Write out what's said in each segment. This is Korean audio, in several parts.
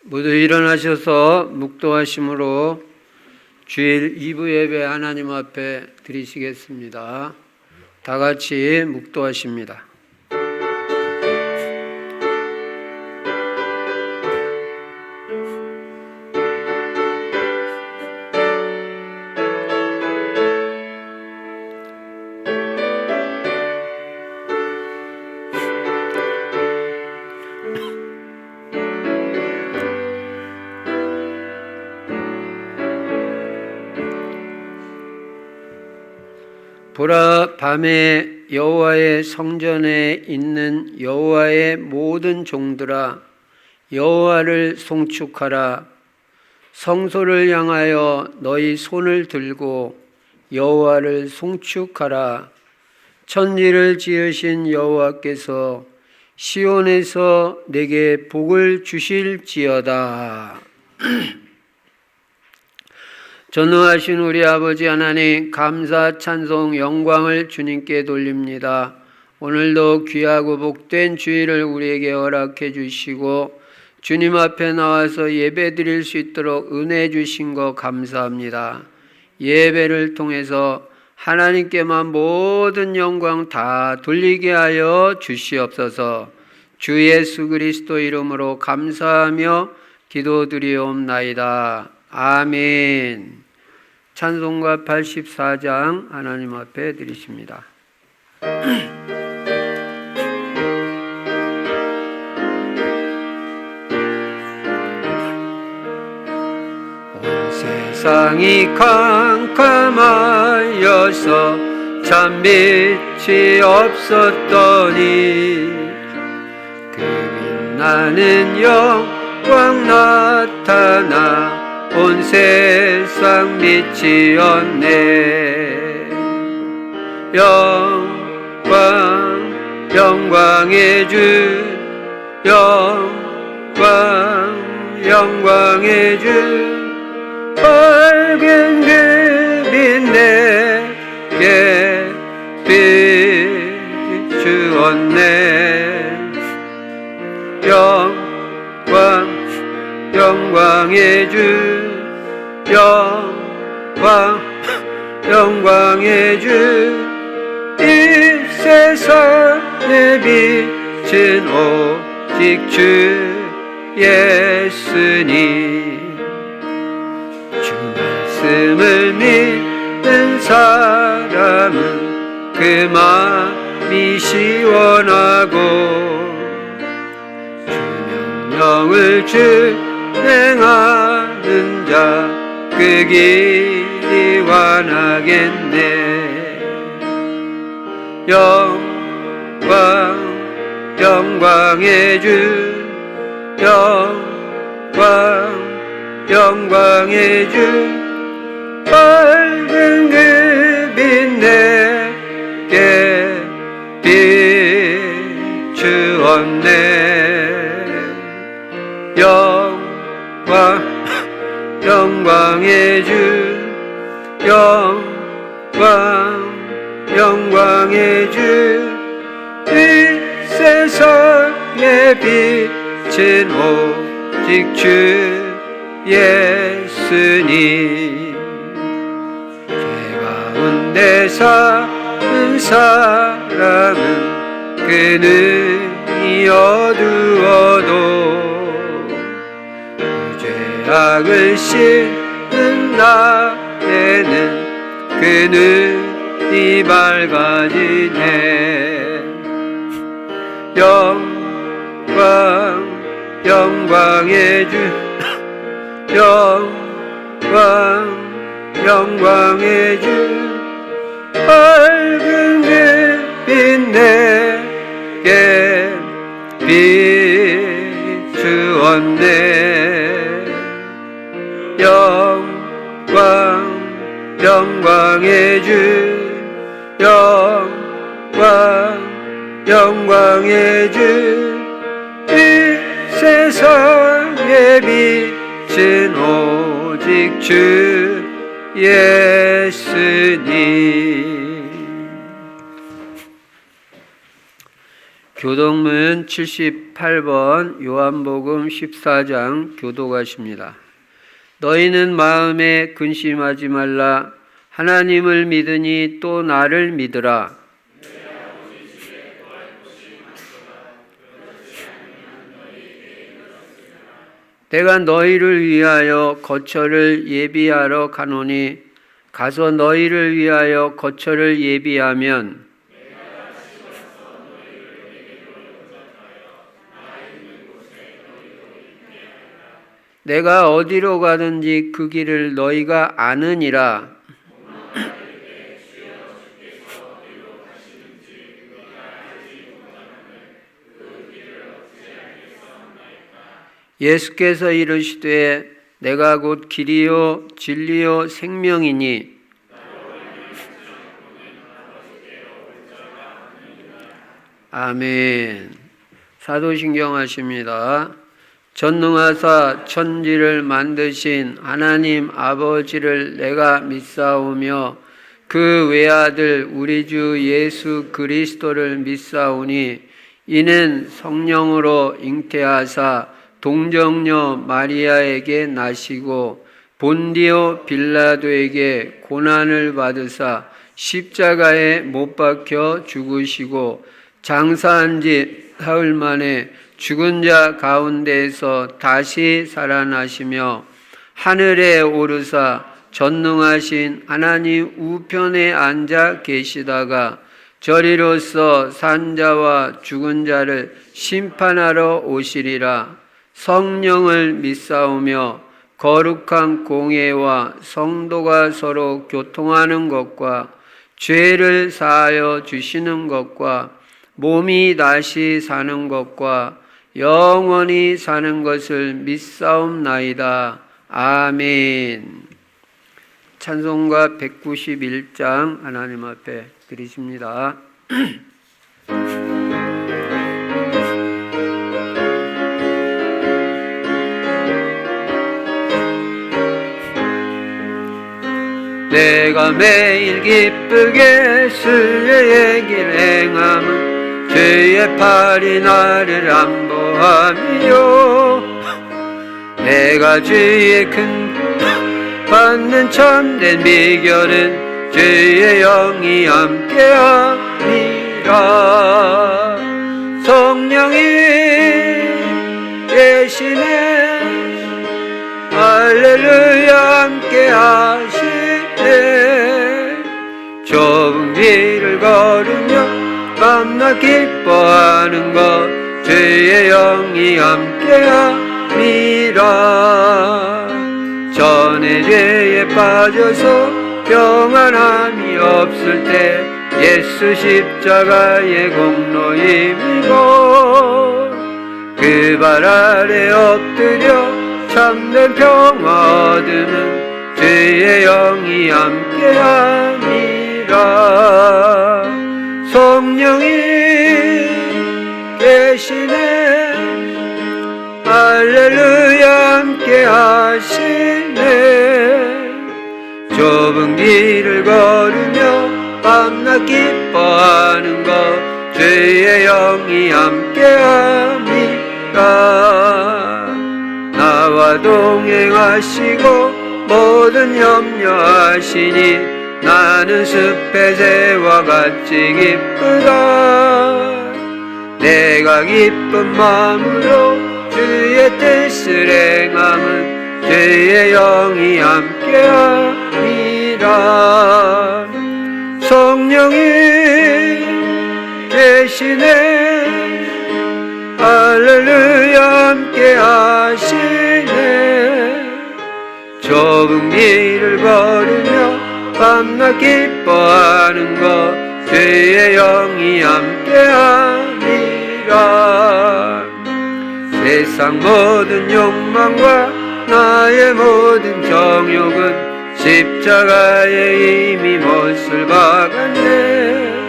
모두 일어나셔서 묵도하심으로 주일 2부 예배 하나님 앞에 드리시겠습니다. 다 같이 묵도하십니다. 보라, 밤에 여호와의 성전에 있는 여호와의 모든 종들아, 여호와를 송축하라. 성소를 향하여 너희 손을 들고 여호와를 송축하라. 천지를 지으신 여호와께서 시온에서 내게 복을 주실지어다. 전능하신 우리 아버지 하나님, 감사, 찬송, 영광을 주님께 돌립니다. 오늘도 귀하고 복된 주일을 우리에게 허락해 주시고 주님 앞에 나와서 예배 드릴 수 있도록 은혜 주신 것 감사합니다. 예배를 통해서 하나님께만 모든 영광 다 돌리게 하여 주시옵소서. 주 예수 그리스도 이름으로 감사하며 기도드리옵나이다. 아멘. 찬송가 84장 하나님 앞에 드리십니다. 온 세상이 캄캄하여서 참 빛이 없었더니 그 빛나는 영광 나타나 온 세상 빛이었네. 영광의 주, 영광의 주, 밝은 그 빛 내게 비추었네. 영광의 주, 영광의 주, 이 세상에 빛은 오직 주 예수니. 주 말씀을 믿는 사람은 그 마음이 시원하고 주 명령을 준행하는 자 그 길이 완하겠네. 영광의 주, 영광의 주, 밝은 그 빛 내게 비추었네. 영광의 주, 영광의 주, 이 세상에 빛은 오직 주 예수니. 죄 가운데 사는 사람은 그 눈이 어두워도 죄악을 씻는 나에는 그 눈이 밝아지네. 영광의 주, 영광의 주, 밝은 그 빛 내게 비추었네. 영광의 주, 영광의 주, 이 세상에 빛은 오직 주 예수님. 교동문 78번 요한복음 14장 교도가십니다. 너희는 마음에 근심하지 말라. 하나님을 믿으니 또 나를 믿으라. 내가 너희를 위하여 거처를 예비하러 가노니 가서 너희를 위하여 거처를 예비하면 내가 어디로 가든지 그 길을 너희가 아느니라. 예수께서 이르시되 내가 곧 길이요 진리요 생명이니 아멘. 사도신경 하십니다. 전능하사 천지를 만드신 하나님 아버지를 내가 믿사오며 그 외아들 우리 주 예수 그리스도를 믿사오니 이는 성령으로 잉태하사 동정녀 마리아에게 나시고 본디오 빌라도에게 고난을 받으사 십자가에 못 박혀 죽으시고 장사한 지 사흘 만에 죽은 자 가운데에서 다시 살아나시며 하늘에 오르사 전능하신 하나님 우편에 앉아 계시다가 저리로서 산 자와 죽은 자를 심판하러 오시리라. 성령을 믿사오며 거룩한 공예와 성도가 서로 교통하는 것과 죄를 사하여 주시는 것과 몸이 다시 사는 것과 영원히 사는 것을 믿사옵나이다. 아멘. 찬송가 191장 하나님 앞에 드리십니다. 내가 매일 기쁘게 순례의 길 행함은 주의 팔이 나를 안보하며 내가 주의 큰 받는 참된 비결은 주의 영이 함께함이라. 성령이 계시네 할렐루야 함께하시네. 좁은 길을 걸으며 밤낮 기뻐하는 것 주의 영이 함께함이라. 전에 죄에 빠져서 평안함이 없을 때 예수 십자가의 공로임이고 그 발 아래 엎드려 참된 평화 얻으는 주의 영이 함께함이라. 성령이 계시네 할렐루야 함께하시네. 좁은 길을 걸으며 밤낮 기뻐하는 것 주의 영이 함께함이라. 나와 동행하시고 모든 염려하시니 나는 숲의 새와 같이 기쁘다. 내가 기쁜 마음으로 주의 뜻을 행함은 주의 영이 함께함이라. 성령이 계시네 할렐루야 함께하시네. 좁은 길을 걸으며 밤낮 기뻐하는 것 주의 영이 함께함이라. 세상 모든 욕망과 나의 모든 정욕은 십자가에 이미 못을 박았네.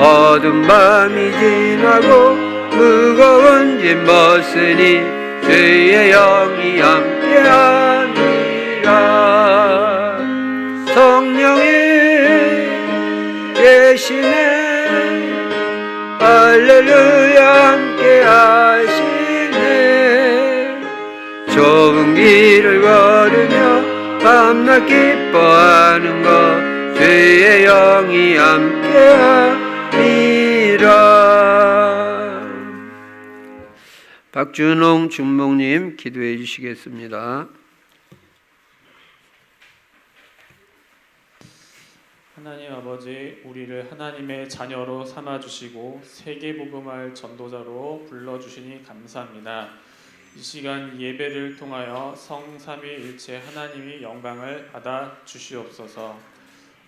어두운 밤이 지나고 무거운 짐 벗으니 주의 영이 함께함이라. 성령이 계시네 할렐루야 좁은 길을 걸으며 밤낮 기뻐하는 것 주의 영이 함께하리라. 박준홍 중목님 기도해 주시겠습니다. 하나님 아버지, 우리를 하나님의 자녀로 삼아주시고 세계복음할 전도자로 불러주시니 감사합니다. 이 시간 예배를 통하여 성삼위일체 하나님이 영광을 받아 주시옵소서.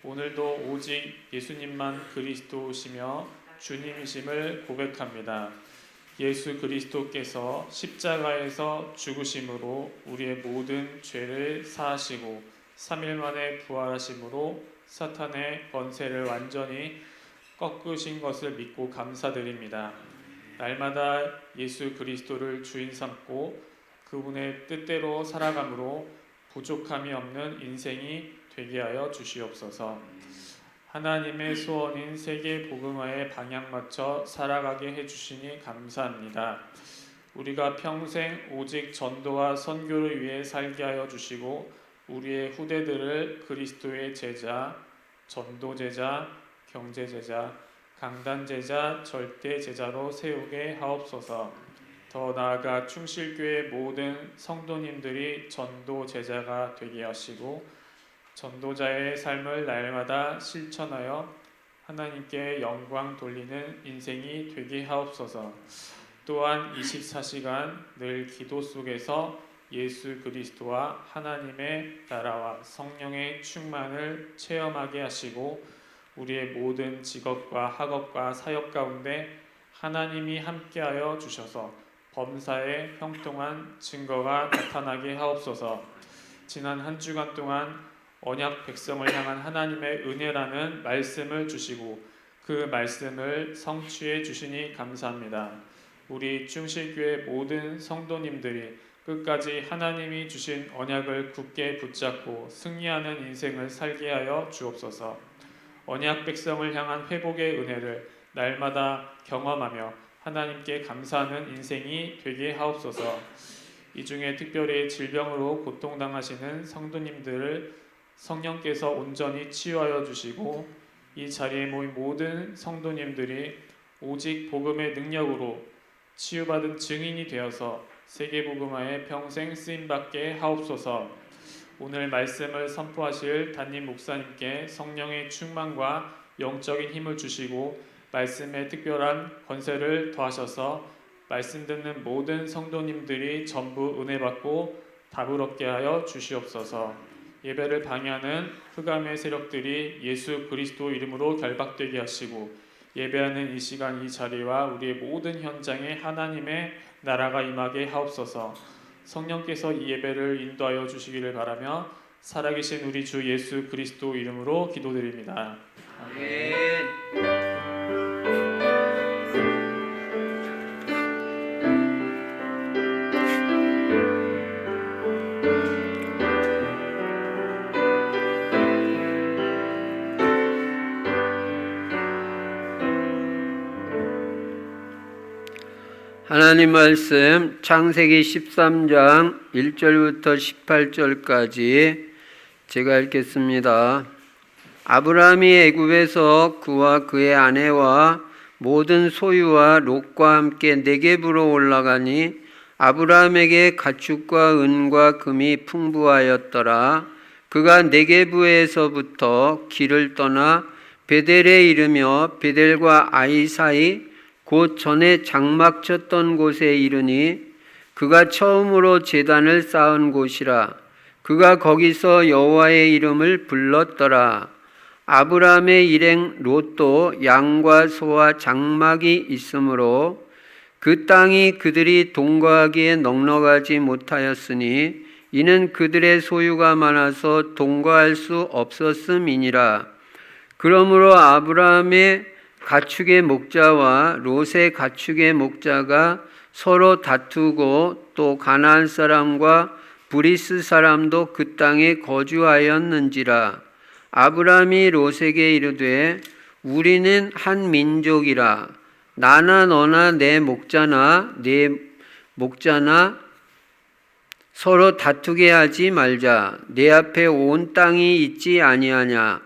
오늘도 오직 예수님만 그리스도시며 주님이심을 고백합니다. 예수 그리스도께서 십자가에서 죽으심으로 우리의 모든 죄를 사하시고 3일 만에 부활하심으로 사탄의 권세를 완전히 꺾으신 것을 믿고 감사드립니다. 날마다 예수 그리스도를 주인 삼고 그분의 뜻대로 살아감으로 부족함이 없는 인생이 되게 하여 주시옵소서. 하나님의 소원인 세계 복음화에 방향 맞춰 살아가게 해주시니 감사합니다. 우리가 평생 오직 전도와 선교를 위해 살게 하여 주시고 우리의 후대들을 그리스도의 제자, 전도제자, 경제제자, 강단제자, 절대제자로 세우게 하옵소서. 더 나아가 충실교회 모든 성도님들이 전도제자가 되게 하시고 전도자의 삶을 날마다 실천하여 하나님께 영광 돌리는 인생이 되게 하옵소서. 또한 24시간 늘 기도 속에서 예수 그리스도와 하나님의 나라와 성령의 충만을 체험하게 하시고 우리의 모든 직업과 학업과 사역 가운데 하나님이 함께하여 주셔서 범사에 형통한 증거가 나타나게 하옵소서. 지난 한 주간 동안 언약 백성을 향한 하나님의 은혜라는 말씀을 주시고 그 말씀을 성취해 주시니 감사합니다. 우리 충실교회 모든 성도님들이 끝까지 하나님이 주신 언약을 굳게 붙잡고 승리하는 인생을 살게 하여 주옵소서. 언약 백성을 향한 회복의 은혜를 날마다 경험하며 하나님께 감사하는 인생이 되게 하옵소서. 이 중에 특별히 질병으로 고통당하시는 성도님들을 성령께서 온전히 치유하여 주시고 이 자리에 모인 모든 성도님들이 오직 복음의 능력으로 치유받은 증인이 되어서 세계복음화에 평생 쓰임받게 하옵소서. 오늘 말씀을 선포하실 담임 목사님께 성령의 충만과 영적인 힘을 주시고 말씀의 특별한 권세를 더하셔서 말씀 듣는 모든 성도님들이 전부 은혜 받고 답을 얻게 하여 주시옵소서. 예배를 방해하는 흑암의 세력들이 예수 그리스도 이름으로 결박되게 하시고 예배하는 이 시간 이 자리와 우리의 모든 현장에 하나님의 나라가 임하게 하옵소서. 성령께서 이 예배를 인도하여 주시기를 바라며 살아계신 우리 주 예수 그리스도 이름으로 기도드립니다. 아멘. 하나님 말씀 창세기 13장 1절부터 18절까지 제가 읽겠습니다. 아브라함이 애굽에서 그와 그의 아내와 모든 소유와 롯과 함께 네겝으로 올라가니 아브라함에게 가축과 은과 금이 풍부하였더라. 그가 네겝에서부터 길을 떠나 베델에 이르며 베델과 아이 사이 곧 전에 장막 쳤던 곳에 이르니 그가 처음으로 제단을 쌓은 곳이라. 그가 거기서 여호와의 이름을 불렀더라. 아브라함의 일행 롯도 양과 소와 장막이 있으므로 그 땅이 그들이 동거하기에 넉넉하지 못하였으니 이는 그들의 소유가 많아서 동거할 수 없었음이니라. 그러므로 아브라함의 가축의 목자와 롯의 가축의 목자가 서로 다투고 또 가나안 사람과 브리스 사람도 그 땅에 거주하였는지라. 아브라함이 롯에게 이르되 우리는 한 민족이라. 나나 너나 내 목자나 서로 다투게 하지 말자. 내 앞에 온 땅이 있지 아니하냐.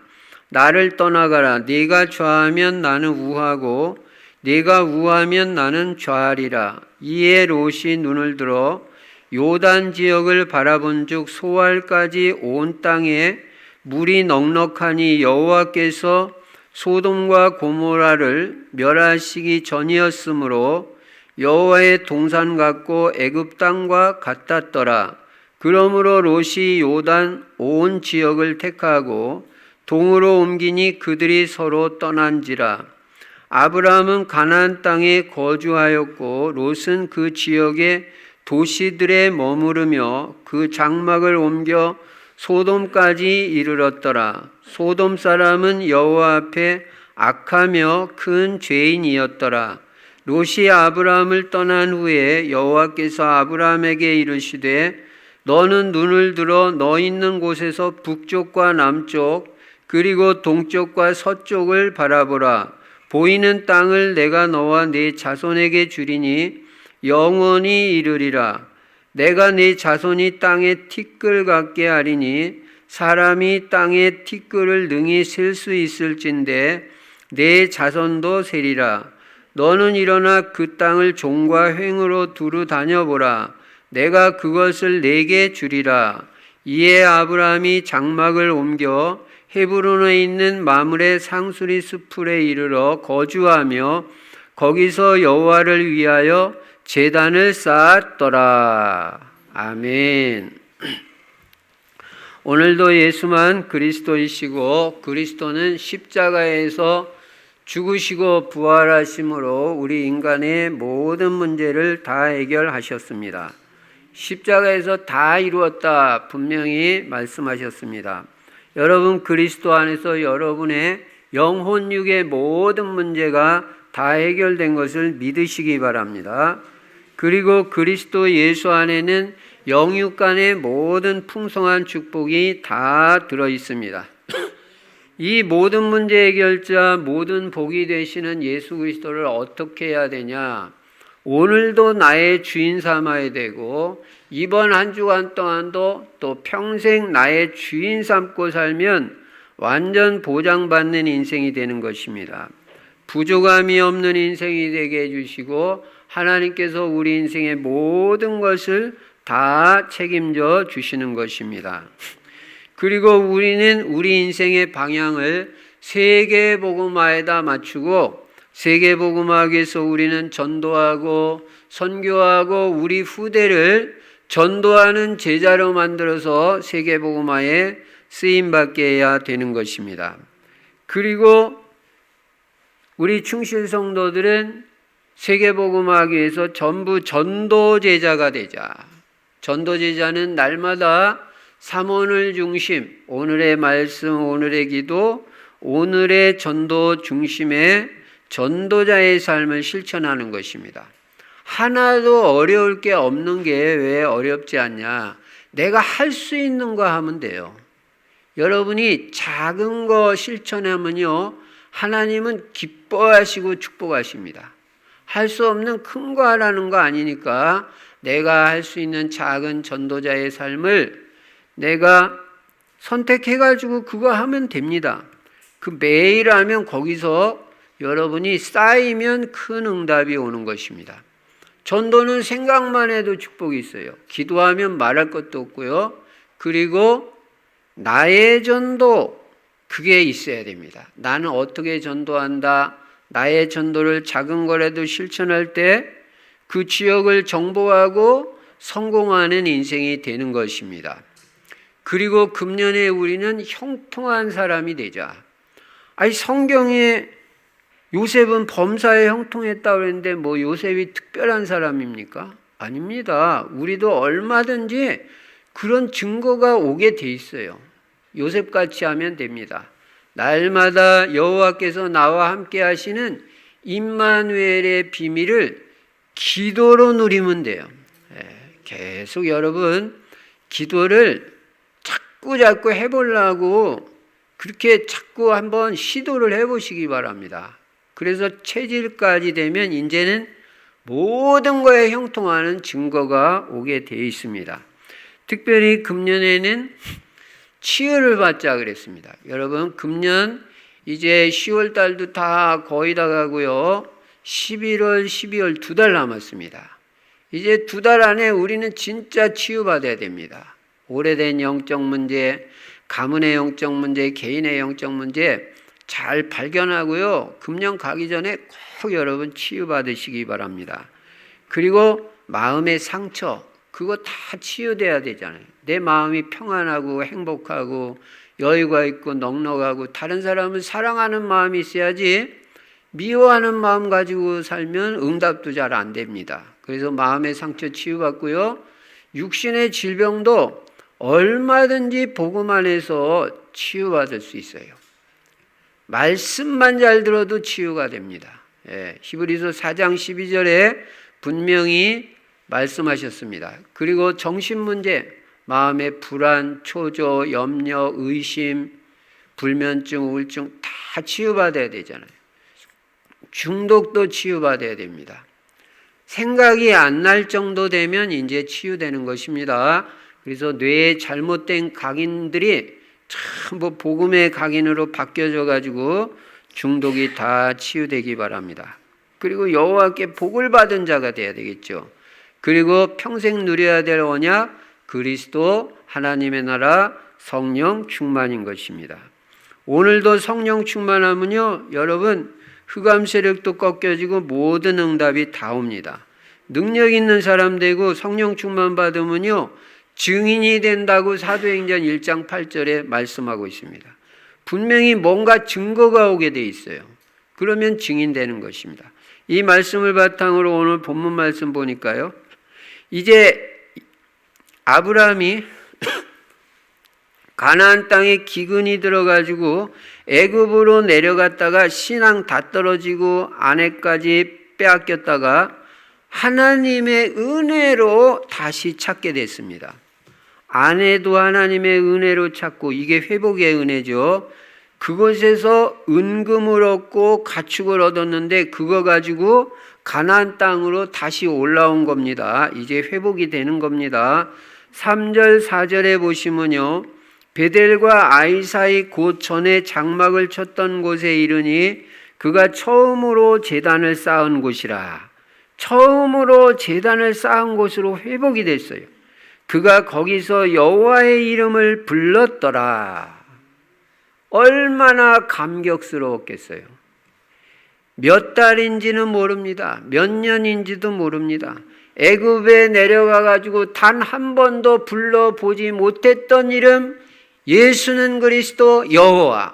나를 떠나가라. 네가 좌하면 나는 우하고 네가 우하면 나는 좌하리라. 이에 롯이 눈을 들어 요단 지역을 바라본즉 소알까지 온 땅에 물이 넉넉하니 여호와께서 소돔과 고모라를 멸하시기 전이었으므로 여호와의 동산 같고 애굽 땅과 같았더라. 그러므로 롯이 요단 온 지역을 택하고 동으로 옮기니 그들이 서로 떠난지라. 아브라함은 가나안 땅에 거주하였고 롯은 그 지역의 도시들에 머무르며 그 장막을 옮겨 소돔까지 이르렀더라. 소돔 사람은 여호와 앞에 악하며 큰 죄인이었더라. 롯이 아브라함을 떠난 후에 여호와께서 아브라함에게 이르시되 너는 눈을 들어 너 있는 곳에서 북쪽과 남쪽 그리고 동쪽과 서쪽을 바라보라. 보이는 땅을 내가 너와 네 자손에게 주리니 영원히 이르리라. 내가 네 자손이 땅의 티끌 같게 하리니 사람이 땅의 티끌을 능히 셀 수 있을진데 내 자손도 세리라. 너는 일어나 그 땅을 종과 횡으로 두루 다녀보라. 내가 그것을 내게 주리라. 이에 아브라함이 장막을 옮겨 헤브론에 있는 마므레 상수리 숲풀에 이르러 거주하며 거기서 여호와를 위하여 제단을 쌓았더라. 아멘. 오늘도 예수만 그리스도이시고 그리스도는 십자가에서 죽으시고 부활하심으로 우리 인간의 모든 문제를 다 해결하셨습니다. 십자가에서 다 이루었다 분명히 말씀하셨습니다. 여러분 그리스도 안에서 여러분의 영혼육의 모든 문제가 다 해결된 것을 믿으시기 바랍니다. 그리고 그리스도 예수 안에는 영육 간의 모든 풍성한 축복이 다 들어 있습니다. 이 모든 문제 해결자, 모든 복이 되시는 예수 그리스도를 어떻게 해야 되냐? 오늘도 나의 주인 삼아야 되고 이번 한 주간 동안도 또 평생 나의 주인 삼고 살면 완전 보장받는 인생이 되는 것입니다. 부족함이 없는 인생이 되게 해주시고 하나님께서 우리 인생의 모든 것을 다 책임져 주시는 것입니다. 그리고 우리는 우리 인생의 방향을 세계복음화에다 맞추고 세계복음화하기 위해서 우리는 전도하고 선교하고 우리 후대를 전도하는 제자로 만들어서 세계복음화에 쓰임받게 해야 되는 것입니다. 그리고 우리 충실 성도들은 세계복음화하기 위해서 전부 전도제자가 되자. 전도제자는 날마다 삼오늘 중심, 오늘의 말씀, 오늘의 기도, 오늘의 전도 중심의 전도자의 삶을 실천하는 것입니다. 하나도 어려울 게 없는 게 왜 어렵지 않냐? 내가 할 수 있는 거 하면 돼요. 여러분이 작은 거 실천하면요, 하나님은 기뻐하시고 축복하십니다. 할 수 없는 큰 거 하라는 거 아니니까 내가 할 수 있는 작은 전도자의 삶을 내가 선택해가지고 그거 하면 됩니다. 그 매일 하면 거기서 여러분이 쌓이면 큰 응답이 오는 것입니다. 전도는 생각만 해도 축복이 있어요. 기도하면 말할 것도 없고요. 그리고 나의 전도, 그게 있어야 됩니다. 나는 어떻게 전도한다. 나의 전도를 작은 거라도 실천할 때 그 지역을 정복하고 성공하는 인생이 되는 것입니다. 그리고 금년에 우리는 형통한 사람이 되자. 아니 성경에 요셉은 범사에 형통했다고 그랬는데 뭐 요셉이 특별한 사람입니까? 아닙니다. 우리도 얼마든지 그런 증거가 오게 돼 있어요. 요셉같이 하면 됩니다. 날마다 여호와께서 나와 함께 하시는 임마누엘의 비밀을 기도로 누리면 돼요. 계속 여러분 기도를 자꾸 해보려고 그렇게 자꾸 한번 시도를 해보시기 바랍니다. 그래서 체질까지 되면 이제는 모든 거에 형통하는 증거가 오게 되어 있습니다. 특별히 금년에는 치유를 받자 그랬습니다. 여러분, 금년 이제 10월 달도 다 거의 다 가고요. 11월, 12월 2달 남았습니다. 이제 2달 안에 우리는 진짜 치유받아야 됩니다. 오래된 영적 문제, 가문의 영적 문제, 개인의 영적 문제 잘 발견하고요. 금년 가기 전에 꼭 여러분 치유받으시기 바랍니다. 그리고 마음의 상처, 그거 다 치유돼야 되잖아요. 내 마음이 평안하고 행복하고 여유가 있고 넉넉하고 다른 사람을 사랑하는 마음이 있어야지 미워하는 마음 가지고 살면 응답도 잘 안 됩니다. 그래서 마음의 상처 치유받고요. 육신의 질병도 얼마든지 복음 안에서 치유받을 수 있어요. 말씀만 잘 들어도 치유가 됩니다. 히브리서 4장 12절에 분명히 말씀하셨습니다. 그리고 정신 문제, 마음의 불안, 초조, 염려, 의심, 불면증, 우울증 다 치유받아야 되잖아요. 중독도 치유받아야 됩니다. 생각이 안 날 정도 되면 이제 치유되는 것입니다. 그래서 뇌에 잘못된 각인들이 전부 복음의 각인으로 바뀌어져 가지고 중독이 다 치유되기 바랍니다. 그리고 여호와께 복을 받은 자가 돼야 되겠죠. 그리고 평생 누려야 될 언약, 그리스도, 하나님의 나라, 성령 충만인 것입니다. 오늘도 성령 충만하면요, 여러분 흑암 세력도 꺾여지고 모든 응답이 다 옵니다. 능력 있는 사람 되고 성령 충만 받으면요, 증인이 된다고 사도행전 1장 8절에 말씀하고 있습니다. 분명히 뭔가 증거가 오게 돼 있어요. 그러면 증인되는 것입니다. 이 말씀을 바탕으로 오늘 본문 말씀 보니까요, 이제 아브라함이 가나안 땅에 기근이 들어가지고 애굽으로 내려갔다가 신앙 다 떨어지고 아내까지 빼앗겼다가 하나님의 은혜로 다시 찾게 됐습니다. 아내도 하나님의 은혜로 찾고, 이게 회복의 은혜죠. 그곳에서 은금을 얻고 가축을 얻었는데 그거 가지고 가나안 땅으로 다시 올라온 겁니다. 이제 회복이 되는 겁니다. 3절 4절에 보시면요, 베델과 아이 사이 곧 전에 장막을 쳤던 곳에 이르니 그가 처음으로 제단을 쌓은 곳이라. 처음으로 제단을 쌓은 곳으로 회복이 됐어요. 그가 거기서 여호와의 이름을 불렀더라. 얼마나 감격스러웠겠어요. 몇 달인지는 모릅니다. 몇 년인지도 모릅니다. 애굽에 내려가 가지고 단 한 번도 불러보지 못했던 이름, 예수는 그리스도 여호와,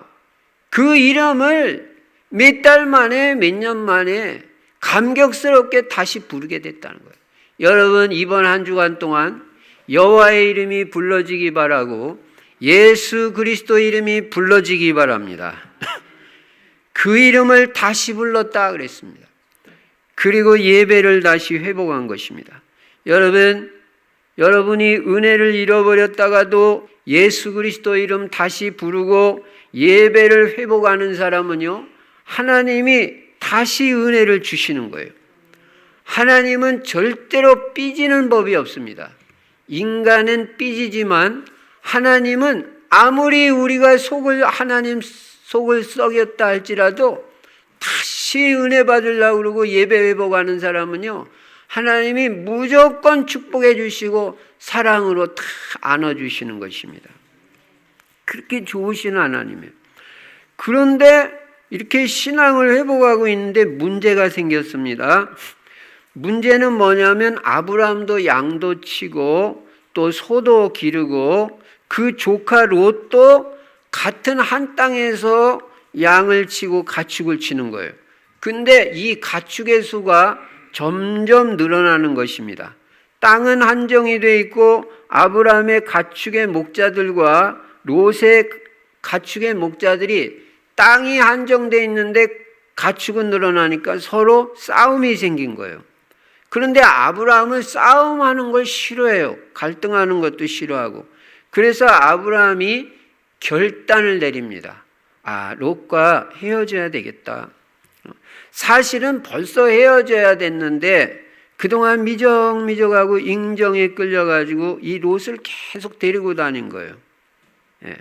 그 이름을 몇 달 만에, 몇 년 만에 감격스럽게 다시 부르게 됐다는 거예요. 여러분, 이번 한 주간 동안 여호와의 이름이 불러지기 바라고 예수 그리스도 이름이 불러지기 바랍니다. 그 이름을 다시 불렀다 그랬습니다. 그리고 예배를 다시 회복한 것입니다. 여러분이 은혜를 잃어버렸다가도 예수 그리스도 이름 다시 부르고 예배를 회복하는 사람은요, 하나님이 다시 은혜를 주시는 거예요. 하나님은 절대로 삐지는 법이 없습니다. 인간은 삐지지만 하나님은 아무리 우리가 하나님 속을 썩였다 할지라도 다시 은혜 받으려고 그러고 예배 회복하는 사람은요, 하나님이 무조건 축복해 주시고 사랑으로 다 안아주시는 것입니다. 그렇게 좋으신 하나님이에요. 그런데 이렇게 신앙을 회복하고 있는데 문제가 생겼습니다. 문제는 뭐냐면 아브라함도 양도 치고 또 소도 기르고 그 조카 롯도 같은 한 땅에서 양을 치고 가축을 치는 거예요. 근데 이 가축의 수가 점점 늘어나는 것입니다. 땅은 한정이 되어 있고 아브라함의 가축의 목자들과 롯의 가축의 목자들이 땅이 한정되어 있는데 가축은 늘어나니까 서로 싸움이 생긴 거예요. 그런데 아브라함은 싸움하는 걸 싫어해요. 갈등하는 것도 싫어하고. 그래서 아브라함이 결단을 내립니다. 롯과 헤어져야 되겠다. 사실은 벌써 헤어져야 됐는데 그동안 미적미적하고 인정에 끌려가지고 이 롯을 계속 데리고 다닌 거예요. 예.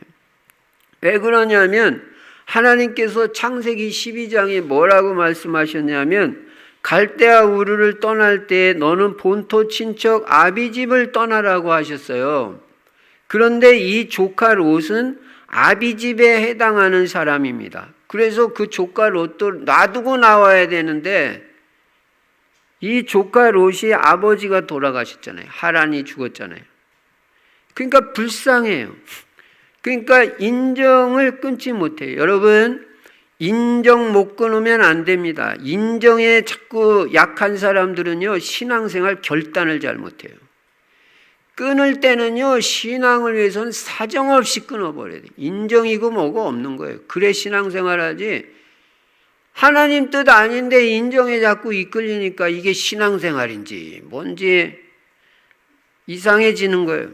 왜 그러냐면 하나님께서 창세기 12장에 뭐라고 말씀하셨냐면 갈대아 우르를 떠날 때 너는 본토 친척 아비집을 떠나라고 하셨어요. 그런데 이 조카 롯은 아비집에 해당하는 사람입니다. 그래서 그 조카 롯도 놔두고 나와야 되는데 이 조카 롯이 아버지가 돌아가셨잖아요. 하란이 죽었잖아요. 그러니까 불쌍해요. 그러니까 인정을 끊지 못해요. 여러분, 인정 못 끊으면 안 됩니다. 인정에 자꾸 약한 사람들은요, 신앙생활 결단을 잘 못해요. 끊을 때는요, 신앙을 위해서는 사정없이 끊어버려야 돼요. 인정이고 뭐고 없는 거예요. 그래 신앙생활 하지. 하나님 뜻 아닌데 인정에 자꾸 이끌리니까 이게 신앙생활인지 뭔지 이상해지는 거예요.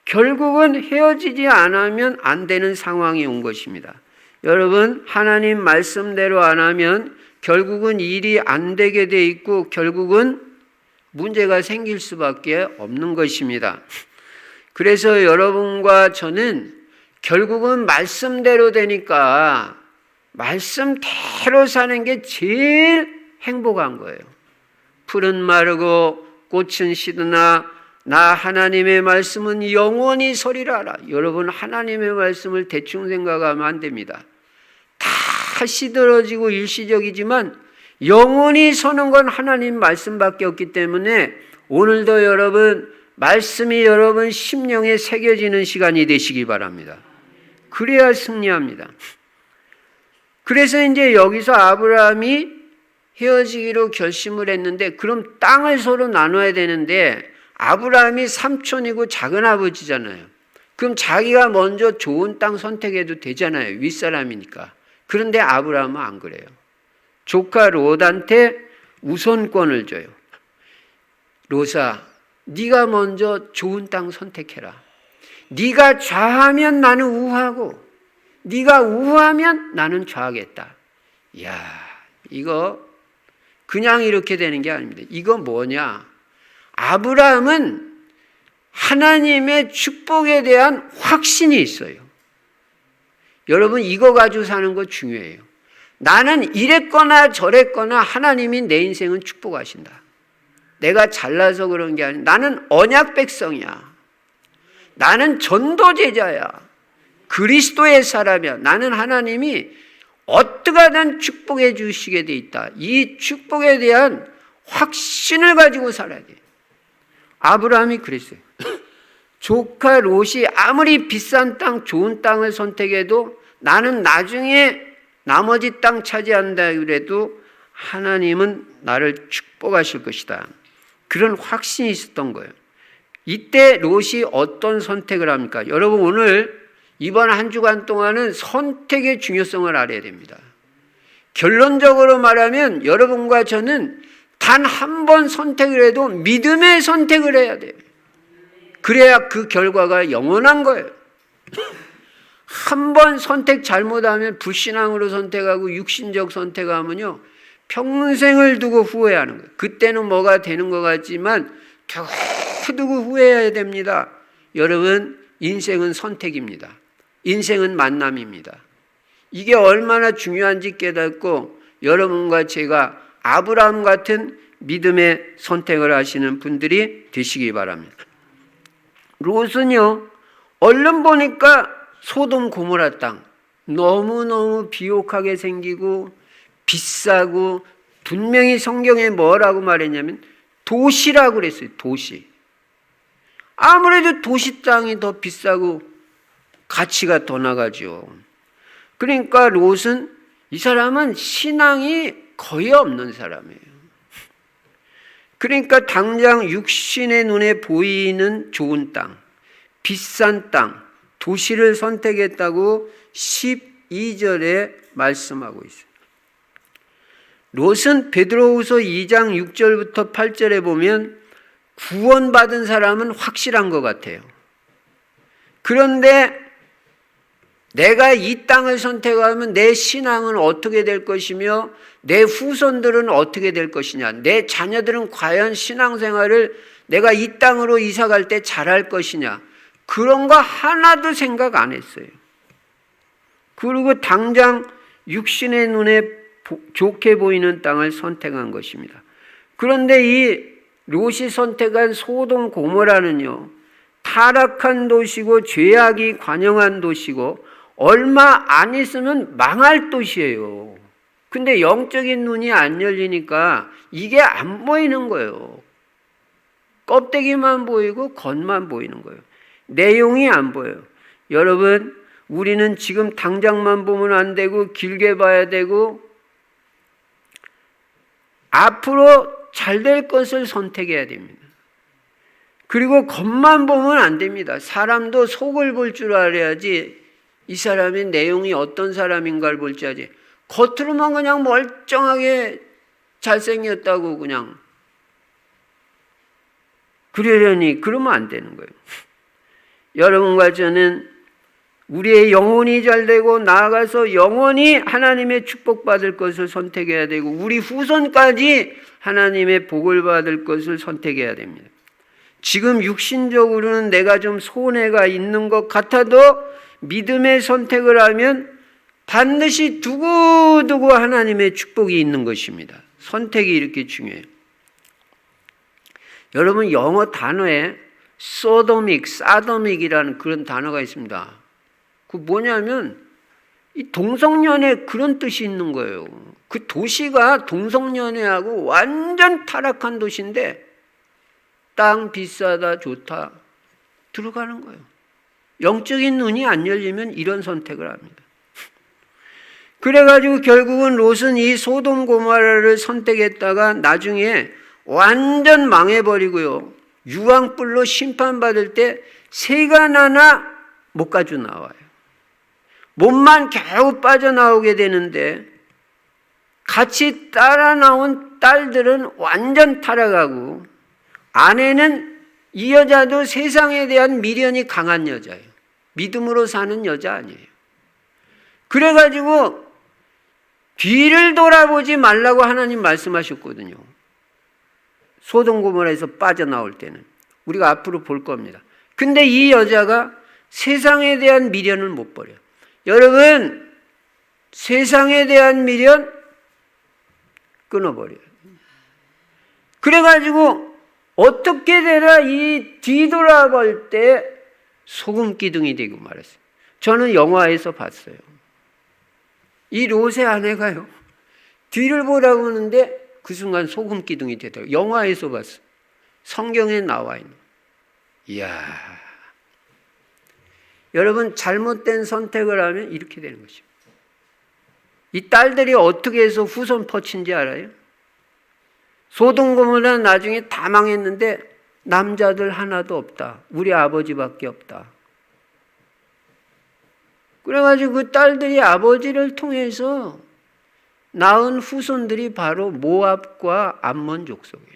결국은 헤어지지 않으면 안 되는 상황이 온 것입니다. 여러분, 하나님 말씀대로 안 하면 결국은 일이 안 되게 돼 있고 결국은 문제가 생길 수밖에 없는 것입니다. 그래서 여러분과 저는 결국은 말씀대로 되니까 말씀대로 사는 게 제일 행복한 거예요. 풀은 마르고 꽃은 시드나 나 하나님의 말씀은 영원히 서리라. 여러분, 하나님의 말씀을 대충 생각하면 안 됩니다. 다 시들어지고 일시적이지만 영원히 서는 건 하나님 말씀밖에 없기 때문에 오늘도 여러분 말씀이 여러분 심령에 새겨지는 시간이 되시기 바랍니다. 그래야 승리합니다. 그래서 이제 여기서 아브라함이 헤어지기로 결심을 했는데 그럼 땅을 서로 나눠야 되는데 아브라함이 삼촌이고 작은 아버지잖아요. 그럼 자기가 먼저 좋은 땅 선택해도 되잖아요. 윗사람이니까. 그런데 아브라함은 안 그래요. 조카 롯한테 우선권을 줘요. 롯아, 네가 먼저 좋은 땅 선택해라. 네가 좌하면 나는 우하고 네가 우하면 나는 좌하겠다. 이야, 이거 그냥 이렇게 되는 게 아닙니다. 이거 뭐냐? 아브라함은 하나님의 축복에 대한 확신이 있어요. 여러분, 이거 가지고 사는 거 중요해요. 나는 이랬거나 저랬거나 하나님이 내 인생은 축복하신다. 내가 잘나서 그런 게 아니라 나는 언약 백성이야. 나는 전도제자야. 그리스도의 사람이야. 나는 하나님이 어떻게 하든 축복해 주시게 돼 있다. 이 축복에 대한 확신을 가지고 살아야 돼요. 아브라함이 그랬어요. 조카 롯이 아무리 비싼 땅, 좋은 땅을 선택해도 나는 나중에 나머지 땅 차지한다 그래도 하나님은 나를 축복하실 것이다. 그런 확신이 있었던 거예요. 이때 롯이 어떤 선택을 합니까? 여러분, 오늘 이번 한 주간 동안은 선택의 중요성을 알아야 됩니다. 결론적으로 말하면 여러분과 저는 단 한 번 선택을 해도 믿음의 선택을 해야 돼요. 그래야 그 결과가 영원한 거예요. 한 번 선택 잘못하면 불신앙으로 선택하고 육신적 선택하면요 평생을 두고 후회하는 거예요. 그때는 뭐가 되는 것 같지만 두고 후회해야 됩니다. 여러분, 인생은 선택입니다. 인생은 만남입니다. 이게 얼마나 중요한지 깨닫고 여러분과 제가 아브라함 같은 믿음의 선택을 하시는 분들이 되시기 바랍니다. 롯은요, 얼른 보니까 소돔 고모라 땅 너무너무 비옥하게 생기고 비싸고 분명히 성경에 뭐라고 말했냐면 도시라고 그랬어요. 도시. 아무래도 도시 땅이 더 비싸고 가치가 더 나가죠. 그러니까 롯은 이 사람은 신앙이 거의 없는 사람이에요. 그러니까 당장 육신의 눈에 보이는 좋은 땅, 비싼 땅, 도시를 선택했다고 12절에 말씀하고 있어요. 롯은 베드로후서 2장 6절부터 8절에 보면 구원받은 사람은 확실한 것 같아요. 그런데 내가 이 땅을 선택하면 내 신앙은 어떻게 될 것이며 내 후손들은 어떻게 될 것이냐, 내 자녀들은 과연 신앙생활을 내가 이 땅으로 이사갈 때 잘할 것이냐, 그런 거 하나도 생각 안 했어요. 그리고 당장 육신의 눈에 좋게 보이는 땅을 선택한 것입니다. 그런데 이 롯이 선택한 소돔 고모라는요, 타락한 도시고 죄악이 관영한 도시고 얼마 안 있으면 망할 도시예요. 근데 영적인 눈이 안 열리니까 이게 안 보이는 거예요. 껍데기만 보이고 겉만 보이는 거예요. 내용이 안 보여요. 여러분, 우리는 지금 당장만 보면 안 되고 길게 봐야 되고 앞으로 잘 될 것을 선택해야 됩니다. 그리고 겉만 보면 안 됩니다. 사람도 속을 볼 줄 알아야지 이 사람의 내용이 어떤 사람인가를 볼 줄 알지. 겉으로만 그냥 멀쩡하게 잘생겼다고 그냥 그러려니 그러면 안 되는 거예요. 여러분과 저는 우리의 영혼이 잘되고 나아가서 영원히 하나님의 축복받을 것을 선택해야 되고 우리 후손까지 하나님의 복을 받을 것을 선택해야 됩니다. 지금 육신적으로는 내가 좀 손해가 있는 것 같아도 믿음의 선택을 하면 반드시 두고두고 하나님의 축복이 있는 것입니다. 선택이 이렇게 중요해요. 여러분, 영어 단어에 사도믹이라는 그런 단어가 있습니다. 그 뭐냐면 이 동성연애 그런 뜻이 있는 거예요. 그 도시가 동성연애하고 완전 타락한 도시인데 땅 비싸다 좋다 들어가는 거예요. 영적인 눈이 안 열리면 이런 선택을 합니다. 그래가지고 결국은 롯은 이 소돔 고모라를 선택했다가 나중에 완전 망해버리고요. 유황불로 심판받을 때 세간 하나 못 가지고 나와요. 몸만 겨우 빠져나오게 되는데 같이 따라 나온 딸들은 완전 타락하고 아내는 이 여자도 세상에 대한 미련이 강한 여자예요. 믿음으로 사는 여자 아니에요. 그래가지고 뒤를 돌아보지 말라고 하나님 말씀하셨거든요. 소돔 고모라에서 빠져나올 때는 우리가 앞으로 볼 겁니다. 근데 이 여자가 세상에 대한 미련을 못 버려요. 여러분, 세상에 대한 미련 끊어버려요. 그래가지고 어떻게 되나 이 뒤돌아볼 때 소금 기둥이 되고 말았어요. 저는 영화에서 봤어요. 이 롯의 아내가요, 뒤를 보라고 하는데 그 순간 소금 기둥이 되더라고요. 영화에서 봤어요. 성경에 나와 있는. 이야. 여러분, 잘못된 선택을 하면 이렇게 되는 것입니다. 이 딸들이 어떻게 해서 후손 퍼친지 알아요? 소돔 고모라 나중에 다 망했는데 남자들 하나도 없다. 우리 아버지밖에 없다. 그래가지고 그 딸들이 아버지를 통해서 낳은 후손들이 바로 모압과 암몬 족속이에요.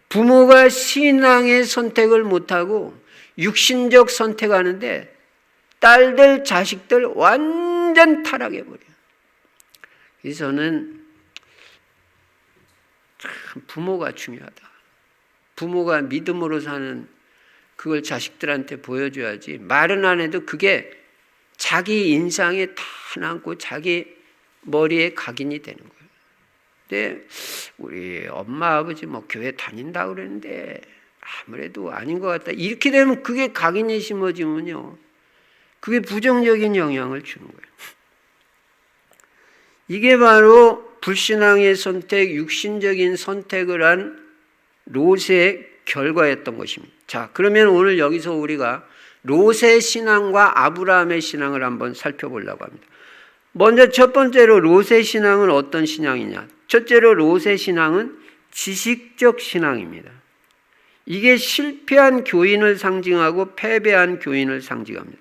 부모가 신앙의 선택을 못하고 육신적 선택하는데 딸들, 자식들 완전 타락해버려요. 그래서 저는 참 부모가 중요하다. 부모가 믿음으로 사는 그걸 자식들한테 보여줘야지. 말은 안 해도 그게 자기 인상에 다 남고 자기 머리에 각인이 되는 거예요. 근데 우리 엄마 아버지 뭐 교회 다닌다 그랬는데 아무래도 아닌 것 같다. 이렇게 되면 그게 각인이 심어지면요, 그게 부정적인 영향을 주는 거예요. 이게 바로 불신앙의 선택, 육신적인 선택을 한 롯의 결과였던 것입니다. 자, 그러면 오늘 여기서 우리가 롯의 신앙과 아브라함의 신앙을 한번 살펴보려고 합니다. 먼저 첫 번째로 롯의 신앙은 어떤 신앙이냐? 첫째로 롯의 신앙은 지식적 신앙입니다. 이게 실패한 교인을 상징하고 패배한 교인을 상징합니다.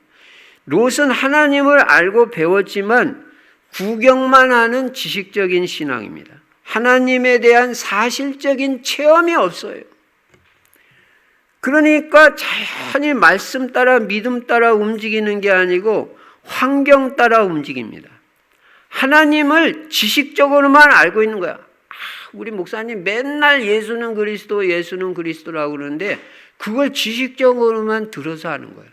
롯은 하나님을 알고 배웠지만 구경만 하는 지식적인 신앙입니다. 하나님에 대한 사실적인 체험이 없어요. 그러니까 자연히 말씀 따라 믿음 따라 움직이는 게 아니고 환경 따라 움직입니다. 하나님을 지식적으로만 알고 있는 거야. 우리 목사님 맨날 예수는 그리스도, 예수는 그리스도라고 그러는데 그걸 지식적으로만 들어서 하는 거예요.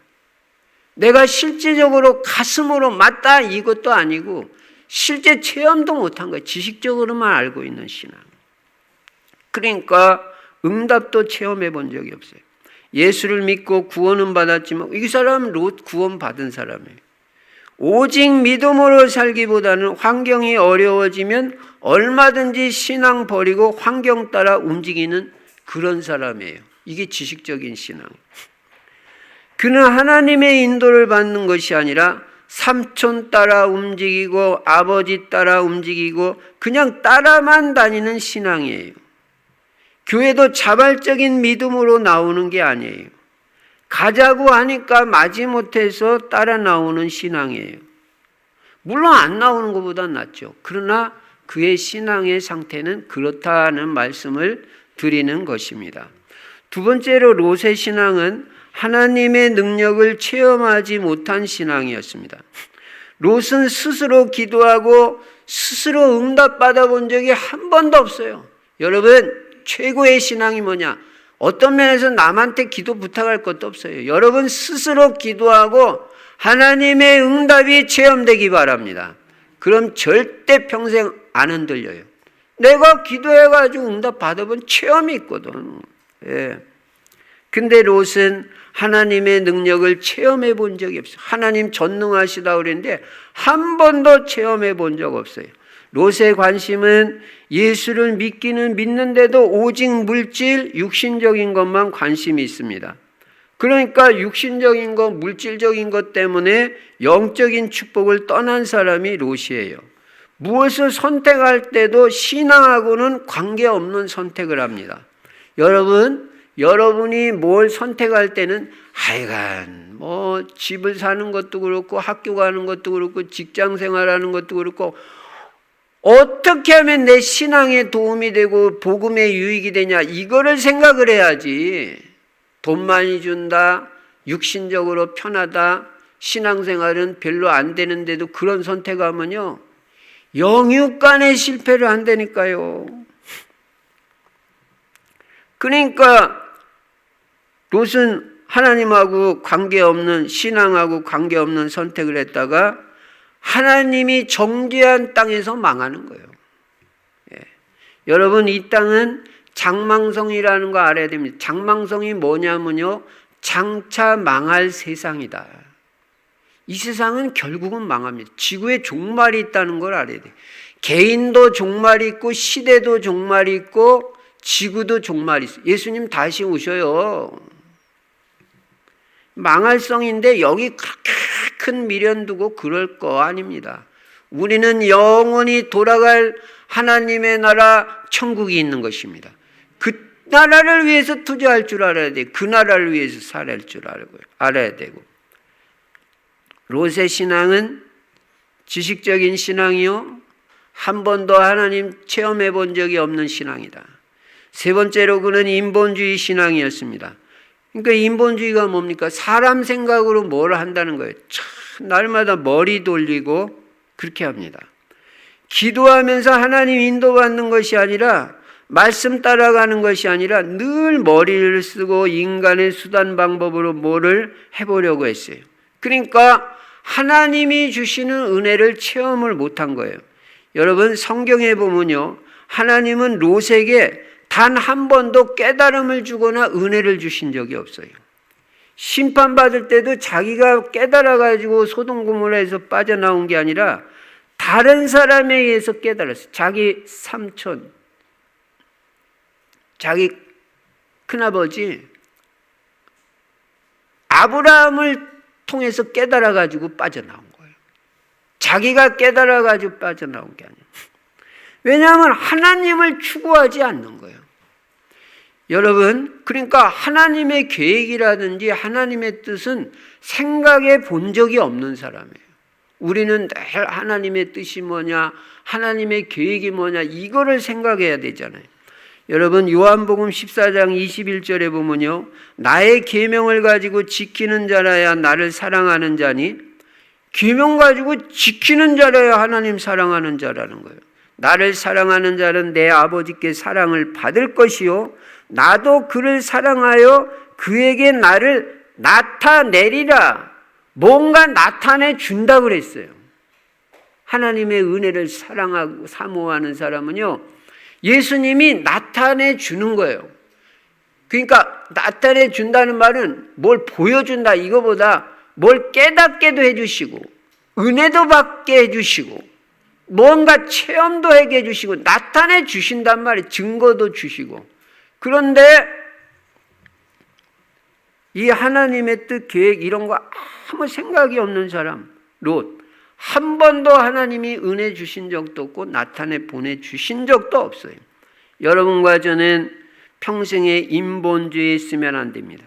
내가 실제적으로 가슴으로 맞다 이것도 아니고 실제 체험도 못한 거예요. 지식적으로만 알고 있는 신앙. 그러니까 응답도 체험해 본 적이 없어요. 예수를 믿고 구원은 받았지만 이 사람은 롯 구원 받은 사람이에요. 오직 믿음으로 살기보다는 환경이 어려워지면 얼마든지 신앙 버리고 환경 따라 움직이는 그런 사람이에요. 이게 지식적인 신앙. 그는 하나님의 인도를 받는 것이 아니라 삼촌 따라 움직이고 아버지 따라 움직이고 그냥 따라만 다니는 신앙이에요. 교회도 자발적인 믿음으로 나오는 게 아니에요. 가자고 하니까 마지못해서 따라 나오는 신앙이에요. 물론 안 나오는 것보다 낫죠. 그러나 그의 신앙의 상태는 그렇다는 말씀을 드리는 것입니다. 두 번째로 롯의 신앙은 하나님의 능력을 체험하지 못한 신앙이었습니다. 롯은 스스로 기도하고 스스로 응답받아 본 적이 한 번도 없어요. 여러분, 최고의 신앙이 뭐냐? 어떤 면에서 남한테 기도 부탁할 것도 없어요. 여러분 스스로 기도하고 하나님의 응답이 체험되기 바랍니다. 그럼 절대 평생 안 흔들려요. 내가 기도해가지고 응답 받아본 체험이 있거든. 예. 근데 롯은 하나님의 능력을 체험해 본 적이 없어요. 하나님 전능하시다 그랬는데 한 번도 체험해 본 적 없어요. 롯의 관심은 예수를 믿기는 믿는데도 오직 물질, 육신적인 것만 관심이 있습니다. 그러니까 육신적인 것, 물질적인 것 때문에 영적인 축복을 떠난 사람이 롯이에요. 무엇을 선택할 때도 신앙하고는 관계없는 선택을 합니다. 여러분이 뭘 선택할 때는 하여간 집을 사는 것도 그렇고 학교 가는 것도 그렇고 직장 생활하는 것도 그렇고 어떻게 하면 내 신앙에 도움이 되고 복음에 유익이 되냐 이거를 생각을 해야지. 돈 많이 준다, 육신적으로 편하다, 신앙생활은 별로 안 되는데도 그런 선택하면요 영육간에 실패를 한다니까요. 그러니까 롯은 하나님하고 관계없는 신앙하고 관계없는 선택을 했다가 하나님이 정죄한 땅에서 망하는 거예요. 예. 여러분 이 땅은 장망성이라는 거 알아야 됩니다. 장망성이 뭐냐면요 장차 망할 세상이다. 이 세상은 결국은 망합니다. 지구에 종말이 있다는 걸 알아야 돼요. 개인도 종말이 있고 시대도 종말이 있고 지구도 종말이 있어요. 예수님 다시 오셔요. 망할성인데 여기 그렇게 큰 미련 두고 그럴 거 아닙니다. 우리는 영원히 돌아갈 하나님의 나라 천국이 있는 것입니다. 그 나라를 위해서 투자할 줄 알아야 돼요. 그 나라를 위해서 살아야 줄 알아야 되고. 롯의 신앙은 지식적인 신앙이요 한 번도 하나님 체험해 본 적이 없는 신앙이다. 세 번째로 그는 인본주의 신앙이었습니다. 그러니까 인본주의가 뭡니까? 사람 생각으로 뭘 한다는 거예요. 참 날마다 머리 돌리고 그렇게 합니다. 기도하면서 하나님 인도받는 것이 아니라 말씀 따라가는 것이 아니라 늘 머리를 쓰고 인간의 수단 방법으로 뭐를 해보려고 했어요. 그러니까 하나님이 주시는 은혜를 체험을 못한 거예요. 여러분 성경에 보면요 하나님은 롯에게 단 한 번도 깨달음을 주거나 은혜를 주신 적이 없어요. 심판받을 때도 자기가 깨달아가지고 소돔고모라에서 빠져나온 게 아니라 다른 사람에 의해서 깨달았어요. 자기 삼촌, 자기 큰아버지 아브라함을 통해서 깨달아가지고 빠져나온 거예요. 자기가 깨달아가지고 빠져나온 게 아니에요. 왜냐하면 하나님을 추구하지 않는 거예요. 여러분, 그러니까 하나님의 계획이라든지 하나님의 뜻은 생각해 본 적이 없는 사람이에요. 우리는 늘 하나님의 뜻이 뭐냐, 하나님의 계획이 뭐냐, 이거를 생각해야 되잖아요. 여러분 요한복음 14장 21절에 보면요, 나의 계명을 가지고 지키는 자라야 나를 사랑하는 자니, 계명 가지고 지키는 자라야 하나님 사랑하는 자라는 거예요. 나를 사랑하는 자는 내 아버지께 사랑을 받을 것이요 나도 그를 사랑하여 그에게 나를 나타내리라. 뭔가 나타내 준다 그랬어요. 하나님의 은혜를 사랑하고 사모하는 사람은요, 예수님이 나타내 주는 거예요. 그러니까 나타내 준다는 말은 뭘 보여준다 이거보다 뭘 깨닫게도 해주시고 은혜도 받게 해주시고 뭔가 체험도 하게 해주시고 나타내 주신단 말이에요. 증거도 주시고. 그런데 이 하나님의 뜻, 계획 이런 거 아무 생각이 없는 사람 롯, 한 번도 하나님이 은혜 주신 적도 없고 나타내 보내주신 적도 없어요. 여러분과 저는 평생에 인본주의에 쓰면 안 됩니다.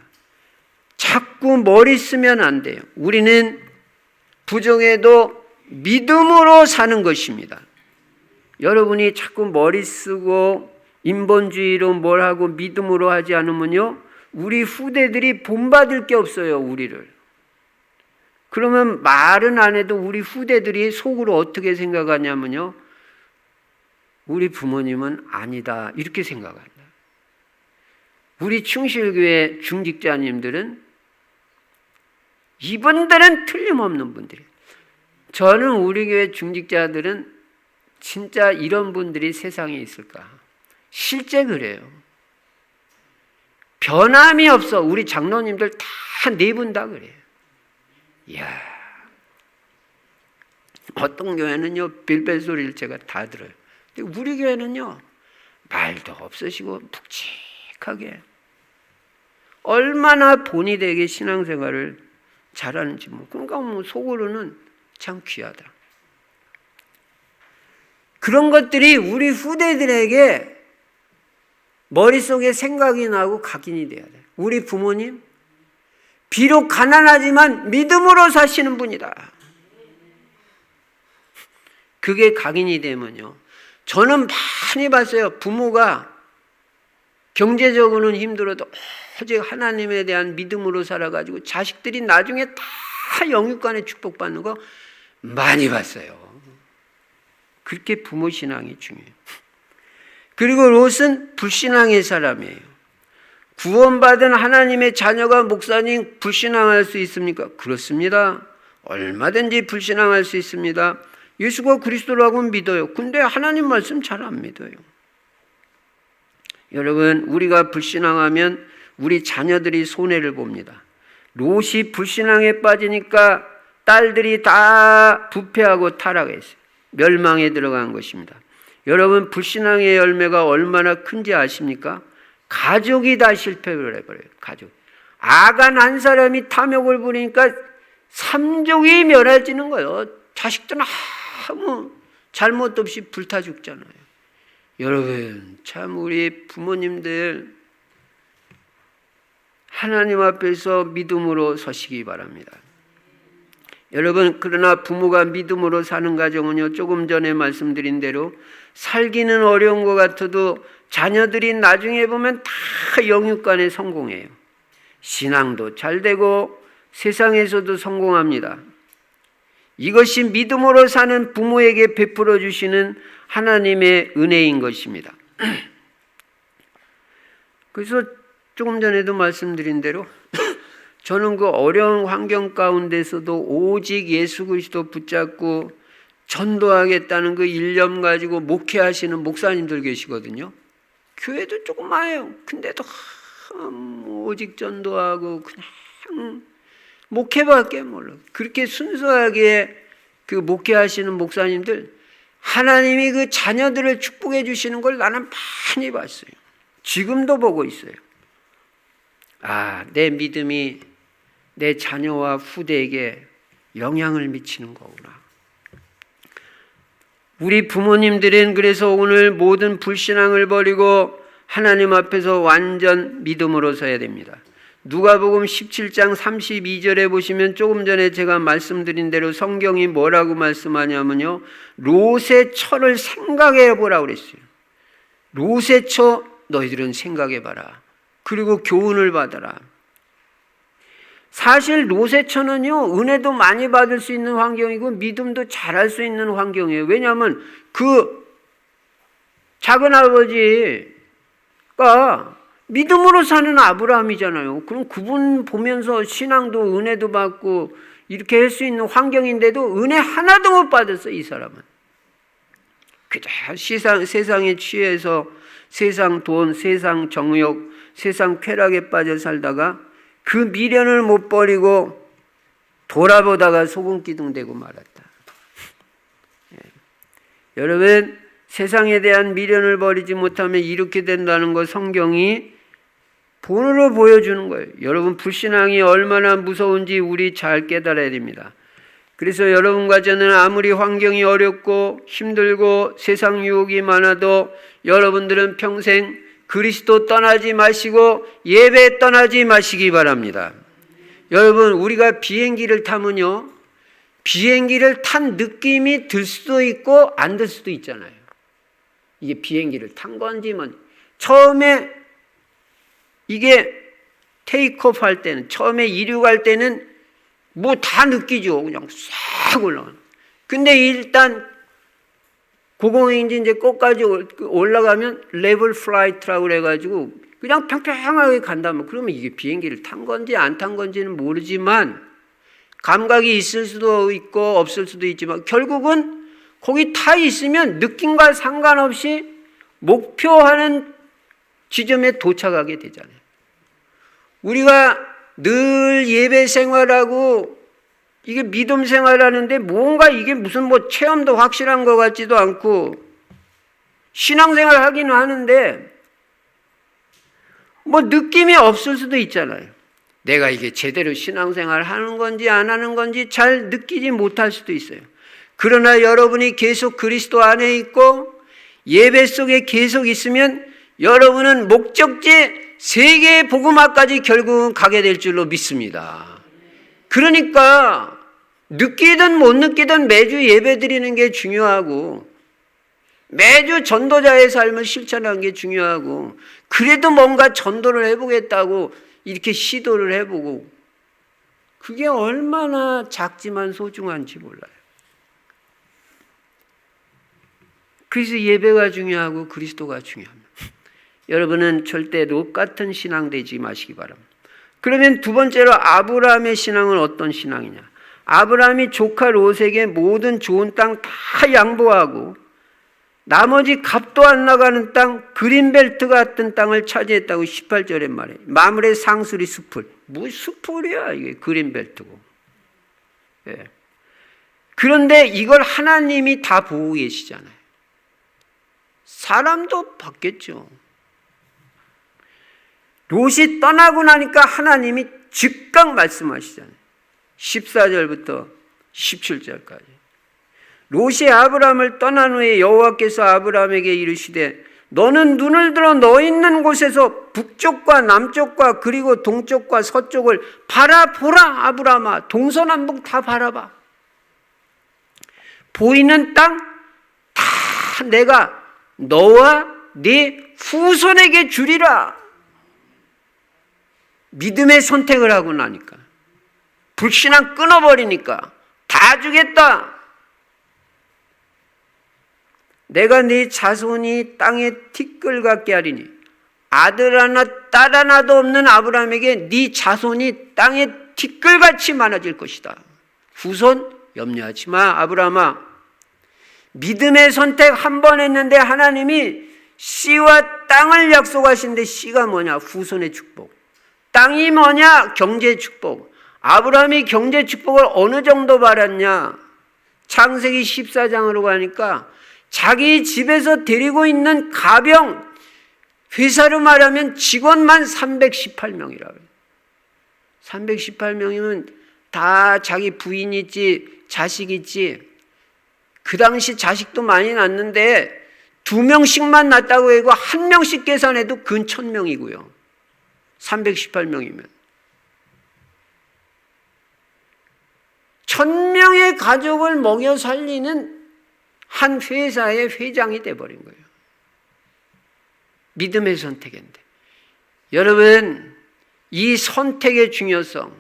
자꾸 머리 쓰면 안 돼요. 우리는 부정해도 믿음으로 사는 것입니다. 여러분이 자꾸 머리 쓰고 인본주의로 뭘 하고 믿음으로 하지 않으면요, 우리 후대들이 본받을 게 없어요, 우리를. 그러면 말은 안 해도 우리 후대들이 속으로 어떻게 생각하냐면요, 우리 부모님은 아니다 이렇게 생각한다. 우리 충실교회 중직자님들은 이분들은 틀림없는 분들이에요. 저는 우리 교회 중직자들은 진짜 이런 분들이 세상에 있을까? 실제 그래요. 변함이 없어. 우리 장로님들 다 네 분 다 그래요. 이야, 어떤 교회는요 빌벨 소리를 제가 다 들어요. 근데 우리 교회는요 말도 없으시고 묵직하게 얼마나 본이 되게 신앙생활을 잘하는지 그러니까 속으로는 참 귀하다. 그런 것들이 우리 후대들에게 머릿속에 생각이 나고 각인이 돼야 돼. 우리 부모님 비록 가난하지만 믿음으로 사시는 분이다. 그게 각인이 되면요, 저는 많이 봤어요. 부모가 경제적으로는 힘들어도 오직 하나님에 대한 믿음으로 살아가지고 자식들이 나중에 다 영육간에 축복받는 거 많이 봤어요. 그렇게 부모 신앙이 중요해요. 그리고 롯은 불신앙의 사람이에요. 구원받은 하나님의 자녀가 목사님 불신앙할 수 있습니까? 그렇습니다. 얼마든지 불신앙할 수 있습니다. 예수가 그리스도라고 믿어요. 근데 하나님 말씀 잘 안 믿어요. 여러분, 우리가 불신앙하면 우리 자녀들이 손해를 봅니다. 롯이 불신앙에 빠지니까 딸들이 다 부패하고 타락했어요. 멸망에 들어간 것입니다. 여러분, 불신앙의 열매가 얼마나 큰지 아십니까? 가족이 다 실패를 해버려요. 가족. 아간 한 사람이 탐욕을 부리니까 3족이 멸해지는 거예요. 자식들은 아무 잘못 없이 불타 죽잖아요. 여러분, 참 우리 부모님들 하나님 앞에서 믿음으로 서시기 바랍니다. 여러분, 그러나 부모가 믿음으로 사는 가정은요, 조금 전에 말씀드린 대로 살기는 어려운 것 같아도 자녀들이 나중에 보면 다 영육간에 성공해요. 신앙도 잘 되고 세상에서도 성공합니다. 이것이 믿음으로 사는 부모에게 베풀어 주시는 하나님의 은혜인 것입니다. 그래서 조금 전에도 말씀드린 대로 저는 그 어려운 환경 가운데서도 오직 예수 그리스도 붙잡고 전도하겠다는 그 일념 가지고 목회하시는 목사님들 계시거든요. 교회도 조금 많아요. 근데도 오직 전도하고 그냥 목회밖에 몰라. 그렇게 순수하게 그 목회하시는 목사님들, 하나님이 그 자녀들을 축복해 주시는 걸 나는 많이 봤어요. 지금도 보고 있어요. 아, 내 믿음이 내 자녀와 후대에게 영향을 미치는 거구나. 우리 부모님들은 그래서 오늘 모든 불신앙을 버리고 하나님 앞에서 완전 믿음으로 서야 됩니다. 누가복음 17장 32절에 보시면 조금 전에 제가 말씀드린 대로 성경이 뭐라고 말씀하냐면요, 롯의 처를 생각해 보라고 그랬어요. 롯의 처, 너희들은 생각해봐라. 그리고 교훈을 받아라. 사실 노세천은요, 은혜도 많이 받을 수 있는 환경이고 믿음도 잘할 수 있는 환경이에요. 왜냐하면 그 작은 아버지가 믿음으로 사는 아브라함이잖아요. 그럼 그분 보면서 신앙도 은혜도 받고 이렇게 할 수 있는 환경인데도 은혜 하나도 못 받았어요, 이 사람은. 그저 세상에 취해서 세상 돈, 세상 정욕, 세상 쾌락에 빠져 살다가 그 미련을 못 버리고 돌아보다가 소금기둥 되고 말았다. 여러분, 세상에 대한 미련을 버리지 못하면 이렇게 된다는 것 성경이 본으로 보여주는 거예요. 여러분, 불신앙이 얼마나 무서운지 우리 잘 깨달아야 됩니다. 그래서 여러분과 저는 아무리 환경이 어렵고 힘들고 세상 유혹이 많아도 여러분들은 평생 그리스도 떠나지 마시고 예배 떠나지 마시기 바랍니다. 여러분, 우리가 비행기를 타면요, 비행기를 탄 느낌이 들 수도 있고 안 들 수도 있잖아요. 이게 비행기를 탄 건지 뭐. 처음에 이게 테이크오프 할 때는, 처음에 이륙할 때는 뭐 다 느끼죠. 그냥 싹 올라가는. 근데 일단 고공행진 이제 끝까지 올라가면 레벨 플라이트라고 그래가지고 그냥 평평하게 간다면, 그러면 이게 비행기를 탄 건지 안 탄 건지는 모르지만 감각이 있을 수도 있고 없을 수도 있지만 결국은 거기 타 있으면 느낌과 상관없이 목표하는 지점에 도착하게 되잖아요. 우리가 늘 예배 생활하고 이게 믿음 생활하는데 뭔가 이게 무슨 뭐 체험도 확실한 것 같지도 않고 신앙생활 하기는 하는데 뭐 느낌이 없을 수도 있잖아요. 내가 이게 제대로 신앙생활 하는 건지 안 하는 건지 잘 느끼지 못할 수도 있어요. 그러나 여러분이 계속 그리스도 안에 있고 예배 속에 계속 있으면 여러분은 목적지 세계의 복음화까지 결국은 가게 될 줄로 믿습니다. 그러니까 느끼든 못 느끼든 매주 예배 드리는 게 중요하고 매주 전도자의 삶을 실천하는 게 중요하고 그래도 뭔가 전도를 해보겠다고 이렇게 시도를 해보고 그게 얼마나 작지만 소중한지 몰라요. 그래서 예배가 중요하고 그리스도가 중요합니다. 여러분은 절대 롯 같은 신앙 되지 마시기 바랍니다. 그러면 두 번째로 아브라함의 신앙은 어떤 신앙이냐? 아브라함이 조카 롯에게 모든 좋은 땅 다 양보하고 나머지 값도 안 나가는 땅, 그린벨트 같은 땅을 차지했다고 18절에 말해요. 마물의 상수리 숲을. 뭐 숲을이야 이게 그린벨트고. 예. 그런데 이걸 하나님이 다 보고 계시잖아요. 사람도 받겠죠. 롯이 떠나고 나니까 하나님이 즉각 말씀하시잖아요. 14절부터 17절까지. 롯이 아브라함을 떠난 후에 여호와께서 아브라함에게 이르시되 너는 눈을 들어 너 있는 곳에서 북쪽과 남쪽과 그리고 동쪽과 서쪽을 바라보라. 아브라함아, 동서남북 다 바라봐. 보이는 땅 다 내가 너와 네 후손에게 주리라. 믿음의 선택을 하고 나니까, 불신앙 끊어버리니까 다 주겠다. 내가 네 자손이 땅에 티끌 같게 하리니 아들 하나 딸 하나도 없는 아브라함에게 네 자손이 땅에 티끌같이 많아질 것이다. 후손 염려하지 마. 아브라함아, 믿음의 선택 한 번 했는데 하나님이 씨와 땅을 약속하신데 씨가 뭐냐? 후손의 축복. 땅이 뭐냐? 경제 축복. 아브라함이 경제 축복을 어느 정도 받았냐? 창세기 14장으로 가니까 자기 집에서 데리고 있는 가병, 회사로 말하면 직원만 318명이라고 해요. 318명이면 다 자기 부인 있지, 자식 있지. 그 당시 자식도 많이 낳는데 2명씩만 낳았다고 해도 1명씩 계산해도 근 1000명이고요. 318명이면. 1000명의 가족을 먹여 살리는 한 회사의 회장이 돼버린 거예요. 믿음의 선택인데. 여러분, 이 선택의 중요성,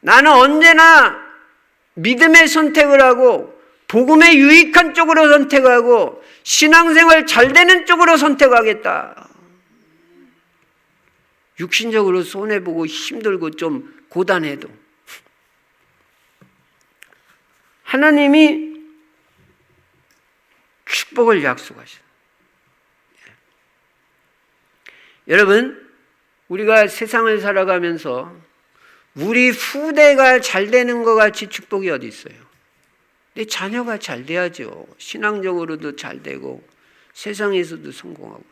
나는 언제나 믿음의 선택을 하고 복음에 유익한 쪽으로 선택하고 신앙생활 잘 되는 쪽으로 선택하겠다. 육신적으로 손해보고 힘들고 좀 고단해도 하나님이 축복을 약속하셔. 여러분, 우리가 세상을 살아가면서 우리 후대가 잘 되는 것 같이 축복이 어디 있어요? 내 자녀가 잘 돼야죠. 신앙적으로도 잘 되고 세상에서도 성공하고.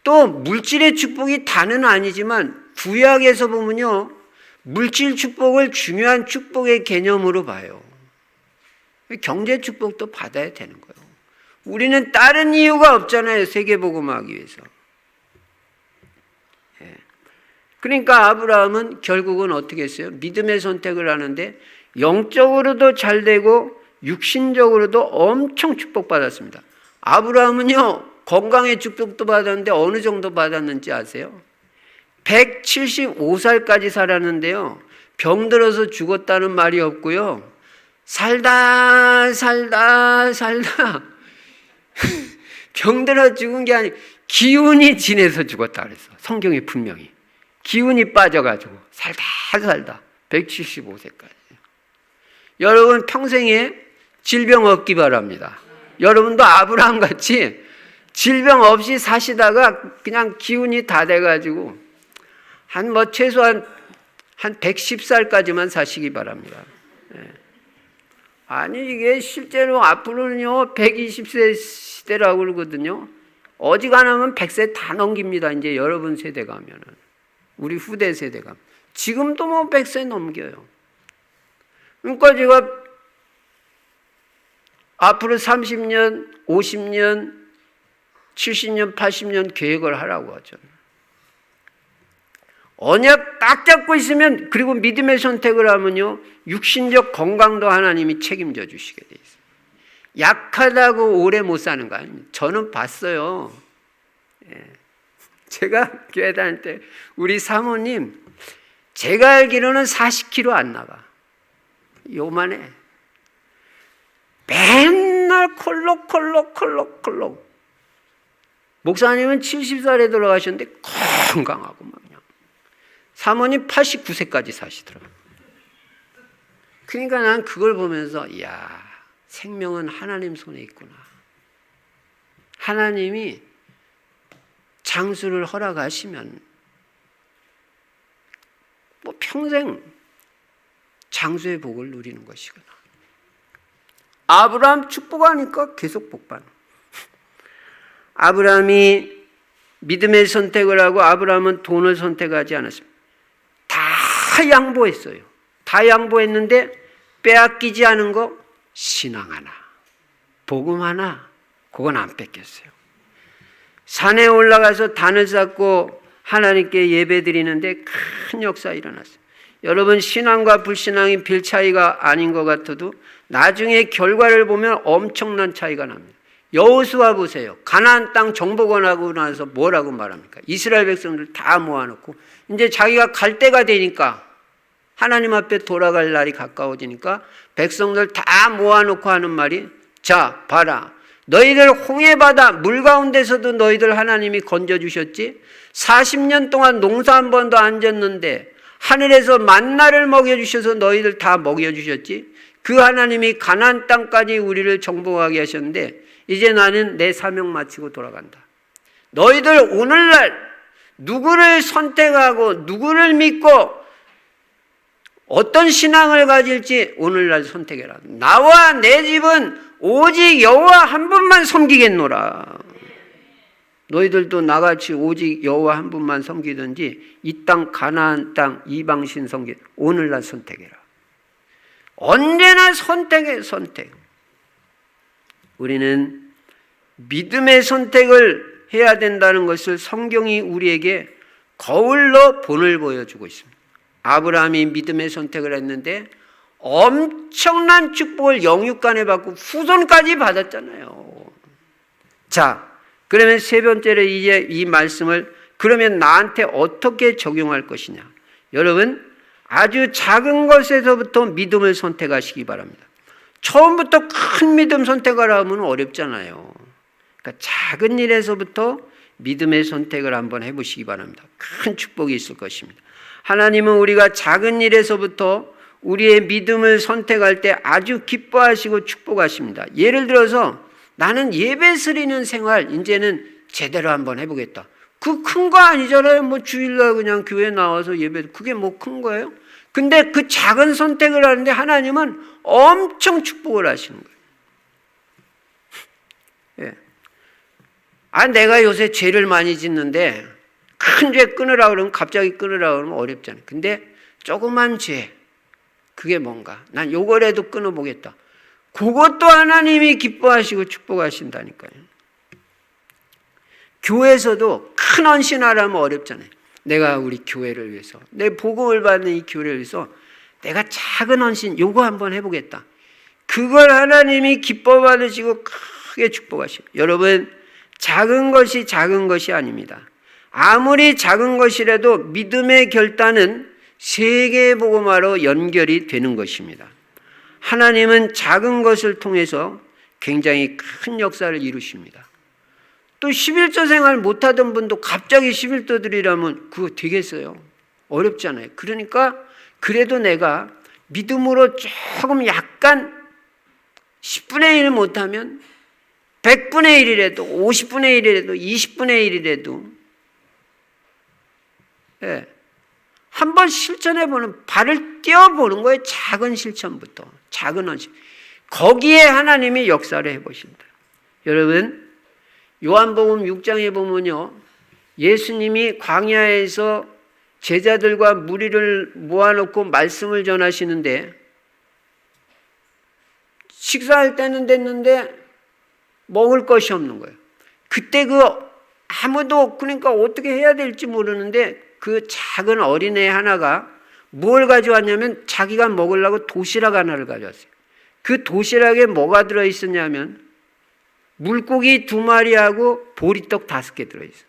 또 물질의 축복이 다는 아니지만 구약에서 보면요, 물질 축복을 중요한 축복의 개념으로 봐요. 경제 축복도 받아야 되는 거예요. 우리는 다른 이유가 없잖아요. 세계복음하기 위해서. 그러니까 아브라함은 결국은 어떻게 했어요? 믿음의 선택을 하는데 영적으로도 잘 되고 육신적으로도 엄청 축복받았습니다. 아브라함은요, 건강의 축복도 받았는데 어느 정도 받았는지 아세요? 175살까지 살았는데요, 병들어서 죽었다는 말이 없고요, 살다 병들어 죽은 게 아니고 기운이 진해서 죽었다 그랬어. 성경에 분명히 기운이 빠져가지고 살다 175세까지. 여러분 평생에 질병 없기 바랍니다. 여러분도 아브라함 같이 질병 없이 사시다가 그냥 기운이 다 돼가지고 최소한 한 110살까지만 사시기 바랍니다. 아니 이게 실제로 앞으로는요 120세 시대라고 그러거든요. 어지간하면 100세 다 넘깁니다. 이제 여러분 세대 가면은, 우리 후대 세대 가면 지금도 뭐 100세 넘겨요. 그러니까 제가 앞으로 30년, 50년, 70년, 80년 계획을 하라고 하죠. 언약 딱 잡고 있으면, 그리고 믿음의 선택을 하면요, 육신적 건강도 하나님이 책임져 주시게 돼 있어요. 약하다고 오래 못 사는 거 아닙니까? 저는 봤어요. 제가 교회 다닐 때 우리 사모님, 제가 알기로는 40kg 안 나가. 요만해. 맨날 콜록콜록. 목사님은 70살에 돌아가셨는데 건강하고 막 그냥. 사모님 89세까지 사시더라고요. 그러니까 난 그걸 보면서, 이야, 생명은 하나님 손에 있구나. 하나님이 장수를 허락하시면 뭐 평생 장수의 복을 누리는 것이구나. 아브라함 축복하니까 계속 복받는. 아브라함이 믿음의 선택을 하고, 아브라함은 돈을 선택하지 않았습니다. 다 양보했어요. 다 양보했는데 빼앗기지 않은 거, 신앙 하나, 복음 하나, 그건 안 뺏겼어요. 산에 올라가서 단을 쌓고 하나님께 예배드리는데 큰 역사 일어났어요. 여러분, 신앙과 불신앙이 별 차이가 아닌 것 같아도 나중에 결과를 보면 엄청난 차이가 납니다. 여호수아 보세요. 가나안 땅 정복원하고 나서 뭐라고 말합니까? 이스라엘 백성들 다 모아놓고 이제 자기가 갈 때가 되니까, 하나님 앞에 돌아갈 날이 가까워지니까 백성들 다 모아놓고 하는 말이, 자 봐라, 너희들 홍해바다 물 가운데서도 너희들 하나님이 건져주셨지. 40년 동안 농사 한 번도 안 졌는데 하늘에서 만나를 먹여주셔서 너희들 다 먹여주셨지. 그 하나님이 가나안 땅까지 우리를 정복하게 하셨는데 이제 나는 내 사명 마치고 돌아간다. 너희들 오늘날 누구를 선택하고 누구를 믿고 어떤 신앙을 가질지 오늘날 선택해라. 나와 내 집은 오직 여호와 한 분만 섬기겠노라. 너희들도 나같이 오직 여호와 한 분만 섬기든지 이 땅 가나안 땅 이방신 섬기, 오늘날 선택해라. 언제나 선택해, 선택. 우리는 믿음의 선택을 해야 된다는 것을 성경이 우리에게 거울로 본을 보여주고 있습니다. 아브라함이 믿음의 선택을 했는데 엄청난 축복을 영육간에 받고 후손까지 받았잖아요. 자, 그러면 세 번째로 이제 이 말씀을 그러면 나한테 어떻게 적용할 것이냐. 여러분, 아주 작은 것에서부터 믿음을 선택하시기 바랍니다. 처음부터 큰 믿음 선택하라면 어렵잖아요. 그러니까 작은 일에서부터 믿음의 선택을 한번 해보시기 바랍니다. 큰 축복이 있을 것입니다. 하나님은 우리가 작은 일에서부터 우리의 믿음을 선택할 때 아주 기뻐하시고 축복하십니다. 예를 들어서 나는 예배 드리는 생활 이제는 제대로 한번 해보겠다. 그 큰 거 아니잖아요. 뭐 주일날 그냥 교회 나와서 예배, 그게 뭐 큰 거예요? 근데 그 작은 선택을 하는데 하나님은 엄청 축복을 하시는 거예요. 예. 아, 내가 요새 죄를 많이 짓는데 큰 죄 끊으라 그러면 갑자기 끊으라 그러면 어렵잖아요. 근데 조그만 죄, 그게 뭔가? 난 요거라도 끊어보겠다. 그것도 하나님이 기뻐하시고 축복하신다니까요. 교회에서도 큰 헌신하라면 어렵잖아요. 내가 우리 교회를 위해서, 내 복음을 받는 이 교회를 위해서 내가 작은 헌신 요거 한번 해보겠다. 그걸 하나님이 기뻐 받으시고 크게 축복하시고. 여러분, 작은 것이 아닙니다. 아무리 작은 것이라도 믿음의 결단은 세계 복음화로 연결이 되는 것입니다. 하나님은 작은 것을 통해서 굉장히 큰 역사를 이루십니다. 또 11조 생활 못하던 분도 갑자기 11조 드리라면 그거 되겠어요? 어렵잖아요. 그러니까 그래도 내가 믿음으로 조금 약간 10분의 1 못하면 100분의 1이라도 50분의 1이라도 20분의 1이라도 예, 한번 실천해보는, 발을 떼어보는 거예요. 작은 실천부터, 작은 헌신. 거기에 하나님이 역사를 해보신다. 여러분, 요한복음 6장에 보면요, 예수님이 광야에서 제자들과 무리를 모아놓고 말씀을 전하시는데 식사할 때는 됐는데 먹을 것이 없는 거예요. 그때 아무도, 그러니까 어떻게 해야 될지 모르는데 그 작은 어린애 하나가 뭘 가져왔냐면 자기가 먹으려고 도시락 하나를 가져왔어요. 그 도시락에 뭐가 들어있었냐면 물고기 2마리하고 보리떡 5개 들어있어요.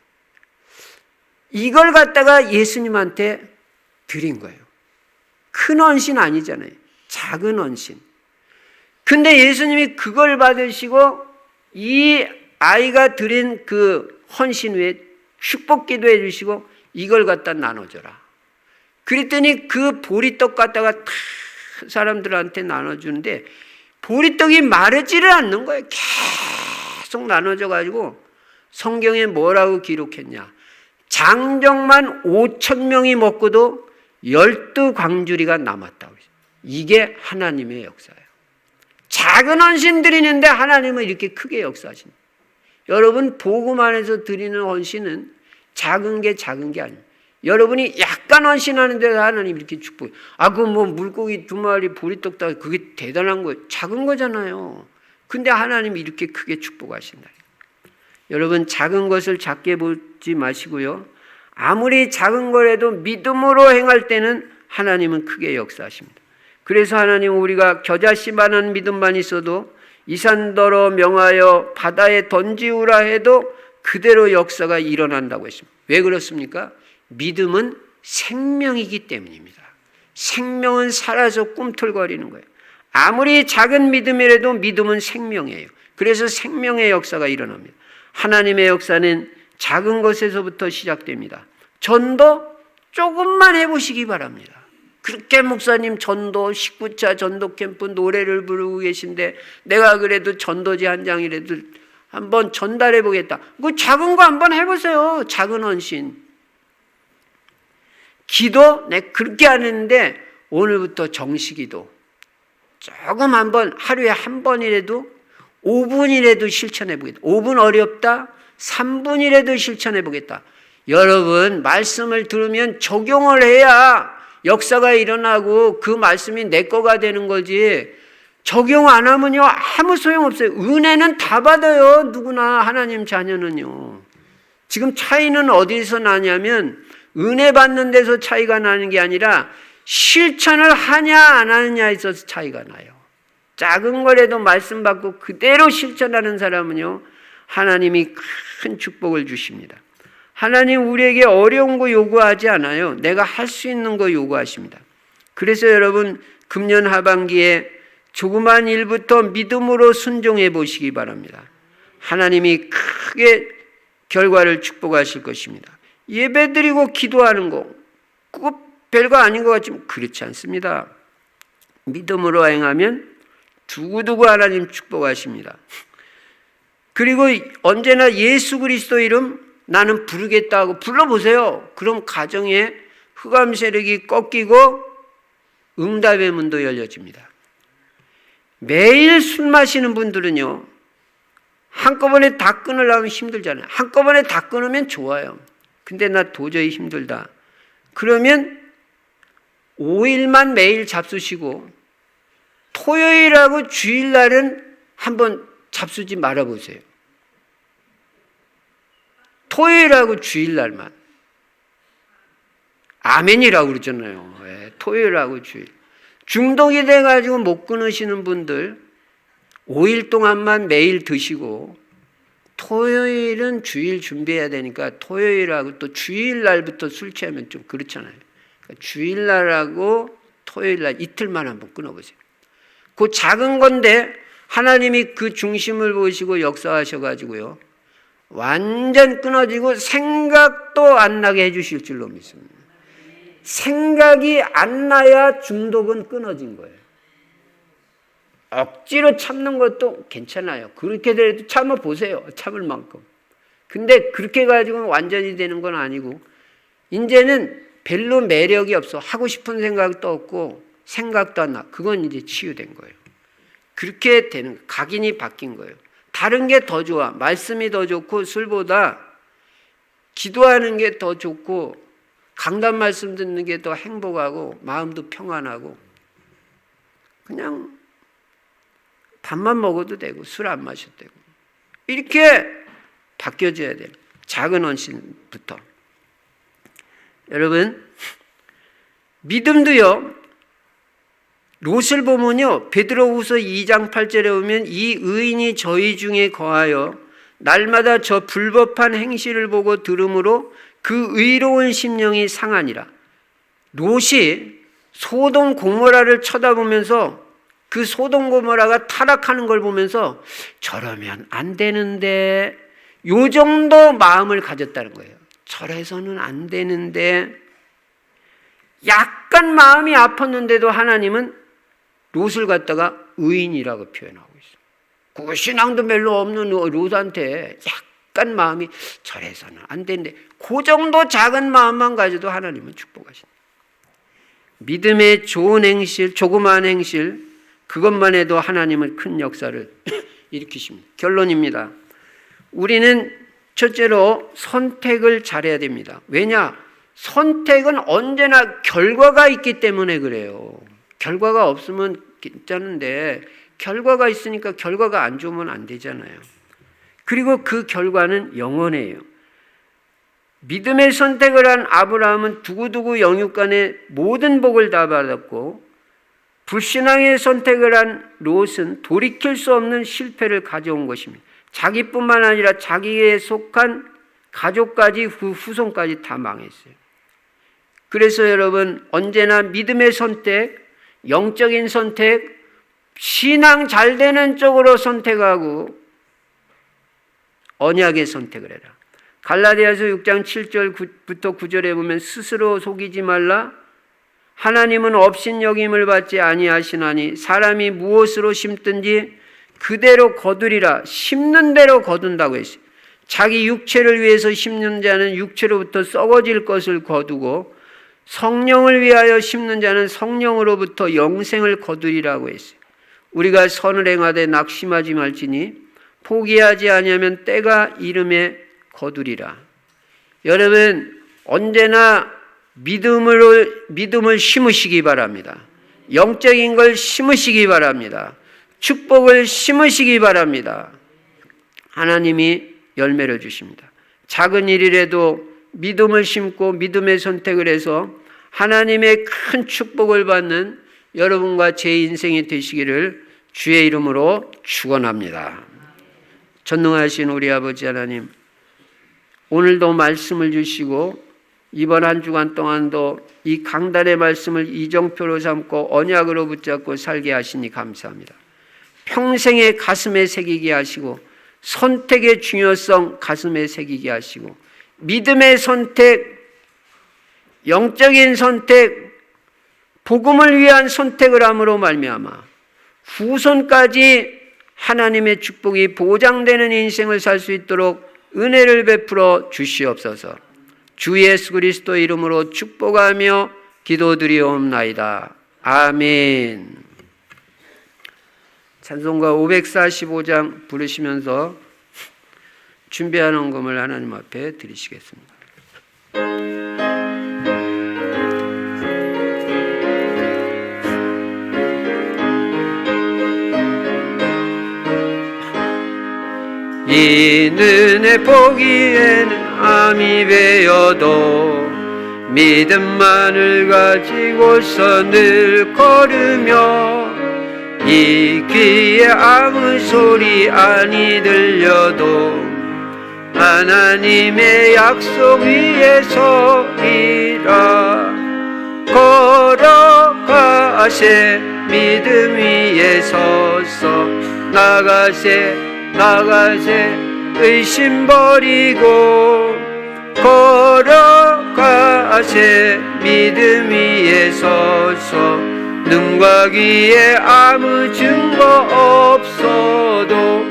이걸 갖다가 예수님한테 드린 거예요. 큰 헌신 아니잖아요. 작은 헌신. 근데 예수님이 그걸 받으시고 이 아이가 드린 그 헌신 후에 축복 기도해 주시고 이걸 갖다 나눠줘라. 그랬더니 그 보리떡 갖다가 다 사람들한테 나눠주는데 보리떡이 마르지를 않는 거예요. 계속 나눠져가지고 성경에 뭐라고 기록했냐. 장정만 5,000명이 먹고도 12광주리가 남았다고. 이게 하나님의 역사예요. 작은 헌신 드리는데 하나님은 이렇게 크게 역사하십니다. 여러분, 복음 안에서 드리는 헌신은 작은 게 아니에요. 여러분이 약간 헌신하는데 하나님 이렇게 축복해요. 뭐 물고기 2마리 보리떡 다 그게 대단한 거예요. 작은 거잖아요. 근데 하나님이 이렇게 크게 축복하신다. 여러분, 작은 것을 작게 보지 마시고요. 아무리 작은 거라도 믿음으로 행할 때는 하나님은 크게 역사하십니다. 그래서 하나님은 우리가 겨자씨만한 믿음만 있어도 이산더러 명하여 바다에 던지우라 해도 그대로 역사가 일어난다고 했습니다. 왜 그렇습니까? 믿음은 생명이기 때문입니다. 생명은 살아서 꿈틀거리는 거예요. 아무리 작은 믿음이라도 믿음은 생명이에요. 그래서 생명의 역사가 일어납니다. 하나님의 역사는 작은 것에서부터 시작됩니다. 전도 조금만 해보시기 바랍니다. 그렇게 목사님 전도 19차 전도 캠프 노래를 부르고 계신데 내가 그래도 전도지 한 장이라도 한번 전달해 보겠다. 그 작은 거 한번 해보세요. 작은 헌신. 기도 그렇게 안 했는데 오늘부터 정식기도 조금 한번 하루에 한 번이라도 5분이라도 실천해 보겠다. 5분 어렵다. 3분이라도 실천해 보겠다. 여러분, 말씀을 들으면 적용을 해야 역사가 일어나고 그 말씀이 내 거가 되는 거지. 적용 안 하면요 아무 소용없어요. 은혜는 다 받아요. 누구나 하나님 자녀는요. 지금 차이는 어디서 나냐면 은혜 받는 데서 차이가 나는 게 아니라 실천을 하냐 안 하느냐에 있어서 차이가 나요. 작은 거라도 말씀 받고 그대로 실천하는 사람은요 하나님이 큰 축복을 주십니다. 하나님 우리에게 어려운 거 요구하지 않아요. 내가 할 수 있는 거 요구하십니다. 그래서 여러분 금년 하반기에 조그만 일부터 믿음으로 순종해 보시기 바랍니다. 하나님이 크게 결과를 축복하실 것입니다. 예배드리고 기도하는 거 그거 별거 아닌 것 같지만 그렇지 않습니다. 믿음으로 행하면 두고두고 하나님 축복하십니다. 그리고 언제나 예수 그리스도 이름 나는 부르겠다 하고 불러보세요. 그럼 가정에 흑암 세력이 꺾이고 응답의 문도 열려집니다. 매일 술 마시는 분들은요, 한꺼번에 다 끊으려면 힘들잖아요. 한꺼번에 다 끊으면 좋아요. 근데 나 도저히 힘들다. 그러면 5일만 매일 잡수시고 토요일하고 주일날은 한번 잡수지 말아보세요. 토요일하고 주일날만. 아멘이라고 그러잖아요. 네, 토요일하고 주일. 중독이 돼가지고 못 끊으시는 분들 5일 동안만 매일 드시고 토요일은 주일 준비해야 되니까 토요일하고 또 주일날부터 술 취하면 좀 그렇잖아요. 그러니까 주일날하고 토요일날 이틀만 한번 끊어보세요. 그 작은 건데 하나님이 그 중심을 보시고 역사하셔가지고요. 완전 끊어지고 생각도 안 나게 해주실 줄로 믿습니다. 생각이 안 나야 중독은 끊어진 거예요. 억지로 참는 것도 괜찮아요. 그렇게 되도 참아보세요. 참을 만큼. 근데 그렇게 가지고는 완전히 되는 건 아니고 이제는 별로 매력이 없어. 하고 싶은 생각도 없고 생각도 안 나. 그건 이제 치유된 거예요. 그렇게 되는 각인이 바뀐 거예요. 다른 게 더 좋아. 말씀이 더 좋고 술보다 기도하는 게 더 좋고 강단 말씀 듣는 게 더 행복하고 마음도 평안하고 그냥 밥만 먹어도 되고 술 안 마셔도 되고 이렇게 바뀌어져야 돼요. 작은 헌신부터. 여러분 믿음도요. 롯을 보면요. 베드로후서 2장 8절에 보면 이 의인이 저희 중에 거하여 날마다 저 불법한 행실을 보고 들음으로 그 의로운 심령이 상하니라. 롯이 소돔 고모라를 쳐다보면서 그 소돔 고모라가 타락하는 걸 보면서 저러면 안 되는데 요 정도 마음을 가졌다는 거예요. 저래서는 안 되는데 약간 마음이 아팠는데도 하나님은 롯을 갖다가 의인이라고 표현하고 있어요. 그 신앙도 별로 없는 롯한테 약간 마음이 저래서는 안 되는데 그 정도 작은 마음만 가져도 하나님은 축복하신다. 믿음의 좋은 행실, 조그마한 행실 그것만 해도 하나님은 큰 역사를 일으키십니다. 결론입니다. 우리는 첫째로 선택을 잘해야 됩니다. 왜냐? 선택은 언제나 결과가 있기 때문에 그래요. 결과가 없으면 괜찮은데 결과가 있으니까 결과가 안 좋으면 안 되잖아요. 그리고 그 결과는 영원해요. 믿음의 선택을 한 아브라함은 두고두고 영육간에 모든 복을 다 받았고 불신앙의 선택을 한 롯은 돌이킬 수 없는 실패를 가져온 것입니다. 자기뿐만 아니라 자기에 속한 가족까지 후손까지 다 망했어요. 그래서 여러분 언제나 믿음의 선택, 영적인 선택, 신앙 잘 되는 쪽으로 선택하고 언약의 선택을 해라. 갈라디아서 6장 7절부터 9절에 보면 스스로 속이지 말라. 하나님은 업신여김을 받지 아니하시나니 사람이 무엇으로 심든지 그대로 거두리라. 심는 대로 거둔다고 했어요. 자기 육체를 위해서 심는 자는 육체로부터 썩어질 것을 거두고 성령을 위하여 심는 자는 성령으로부터 영생을 거두리라고 했어요. 우리가 선을 행하되 낙심하지 말지니 포기하지 아니하면 때가 이름에 거두리라. 여러분 언제나 믿음을 심으시기 바랍니다. 영적인 걸 심으시기 바랍니다. 축복을 심으시기 바랍니다. 하나님이 열매를 주십니다. 작은 일이라도 믿음을 심고 믿음의 선택을 해서 하나님의 큰 축복을 받는 여러분과 제 인생이 되시기를 주의 이름으로 축원합니다. 전능하신 우리 아버지 하나님, 오늘도 말씀을 주시고 이번 한 주간 동안도 이 강단의 말씀을 이정표로 삼고 언약으로 붙잡고 살게 하시니 감사합니다. 평생의 가슴에 새기게 하시고 선택의 중요성 가슴에 새기게 하시고 믿음의 선택, 영적인 선택, 복음을 위한 선택을 함으로 말미암아 후손까지 하나님의 축복이 보장되는 인생을 살 수 있도록 은혜를 베풀어 주시옵소서. 주 예수 그리스도 이름으로 축복하며 기도드리옵나이다. 아멘. 찬송가 545장 부르시면서 준비한 헌금을 하나님 앞에 드리시겠습니다. 이 눈에 보기에는 암이 베어도 믿음만을 가지고서 늘 걸으며 이 귀에 아무 소리 아니 들려도 하나님의 약속 위에 서리라. 걸어가세 믿음 위에 서서 나가세 의심 버리고 걸어가세 믿음 위에 서서 눈과 귀에 아무 증거 없어도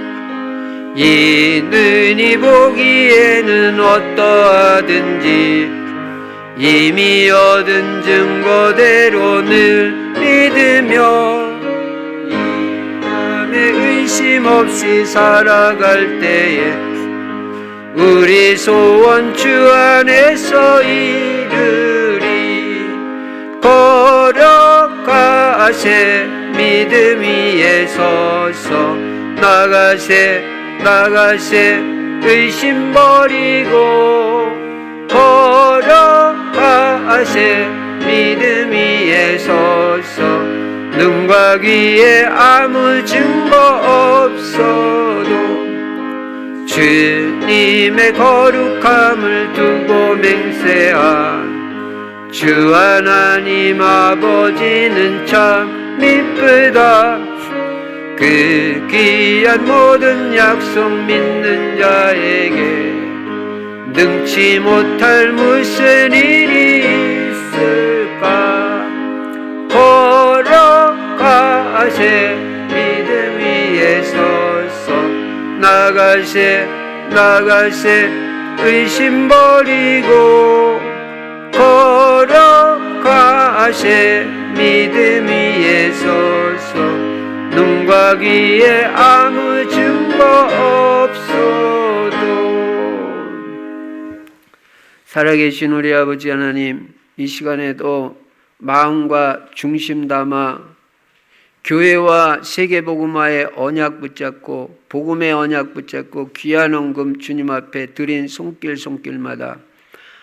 이 눈이 보기에는 어떠하든지 이미 얻은 증거대로 늘 믿으며 의심 없이 살아갈 때에 우리 소원 주 안에서 이루리. 걸어가세 믿음 위에 서서 나가세 의심 버리고 걸어가세 믿음 위에 서서 눈과 귀에 아무 증거 없어도 주님의 거룩함을 두고 맹세한 주 하나님 아버지는 참 미쁘다. 그 귀한 모든 약속 믿는 자에게 능치 못할 무슨 일이 있을까. 걸어가세 믿음 위에 서서 나가세 의심 버리고 걸어가세 믿음 위에 서서 눈과 귀에 아무 증거 없어도. 살아계신 우리 아버지 하나님, 이 시간에도 마음과 중심 담아 교회와 세계복음화의 언약 붙잡고 복음의 언약 붙잡고 귀한 헌금 주님 앞에 드린 손길마다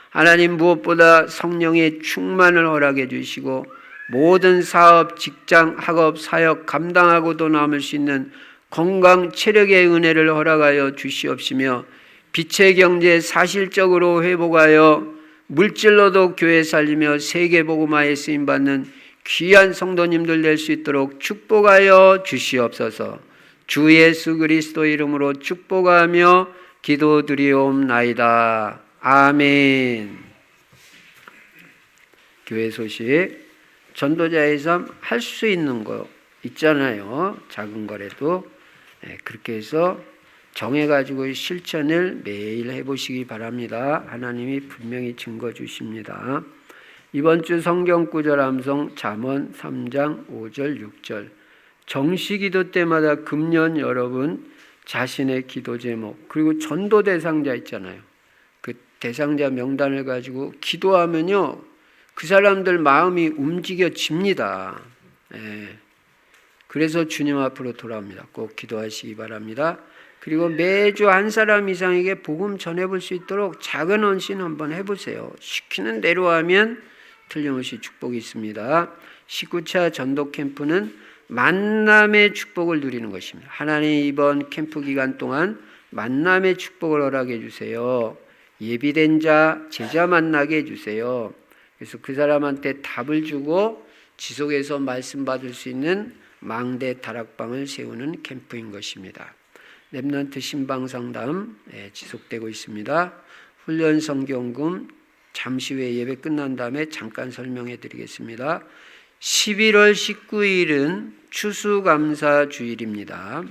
하나님 무엇보다 성령의 충만을 허락해 주시고 모든 사업, 직장, 학업, 사역 감당하고도 남을 수 있는 건강, 체력의 은혜를 허락하여 주시옵시며 빛의 경제 사실적으로 회복하여 물질로도 교회 살리며 세계복음화에 쓰임받는 귀한 성도님들 될 수 있도록 축복하여 주시옵소서. 주 예수 그리스도 이름으로 축복하며 기도드리옵나이다. 아멘. 교회 소식, 전도자의 삶 할 수 있는 거 있잖아요. 작은 거라도 그렇게 해서 정해가지고 실천을 매일 해보시기 바랍니다. 하나님이 분명히 증거 주십니다. 이번 주 성경 구절 암송 잠언 3장 5절 6절. 정시기도 때마다 금년 여러분 자신의 기도 제목 그리고 전도 대상자 있잖아요. 그 대상자 명단을 가지고 기도하면요 그 사람들 마음이 움직여집니다. 그래서 주님 앞으로 돌아옵니다. 꼭 기도하시기 바랍니다. 그리고 매주 한 사람 이상에게 복음 전해볼 수 있도록 작은 헌신 한번 해보세요. 시키는 대로 하면 틀림없이 축복이 있습니다. 19차 전도 캠프는 만남의 축복을 누리는 것입니다. 하나님 이번 캠프 기간 동안 만남의 축복을 허락해 주세요. 예비된 자, 제자 만나게 해주세요. 그래서 그 사람한테 답을 주고 지속해서 말씀 받을 수 있는 망대 다락방을 세우는 캠프인 것입니다. 렘넌트 신방상담 지속되고 있습니다. 훈련 성경금 잠시 후에 예배 끝난 다음에 잠깐 설명해 드리겠습니다. 11월 19일은 추수감사 주일입니다.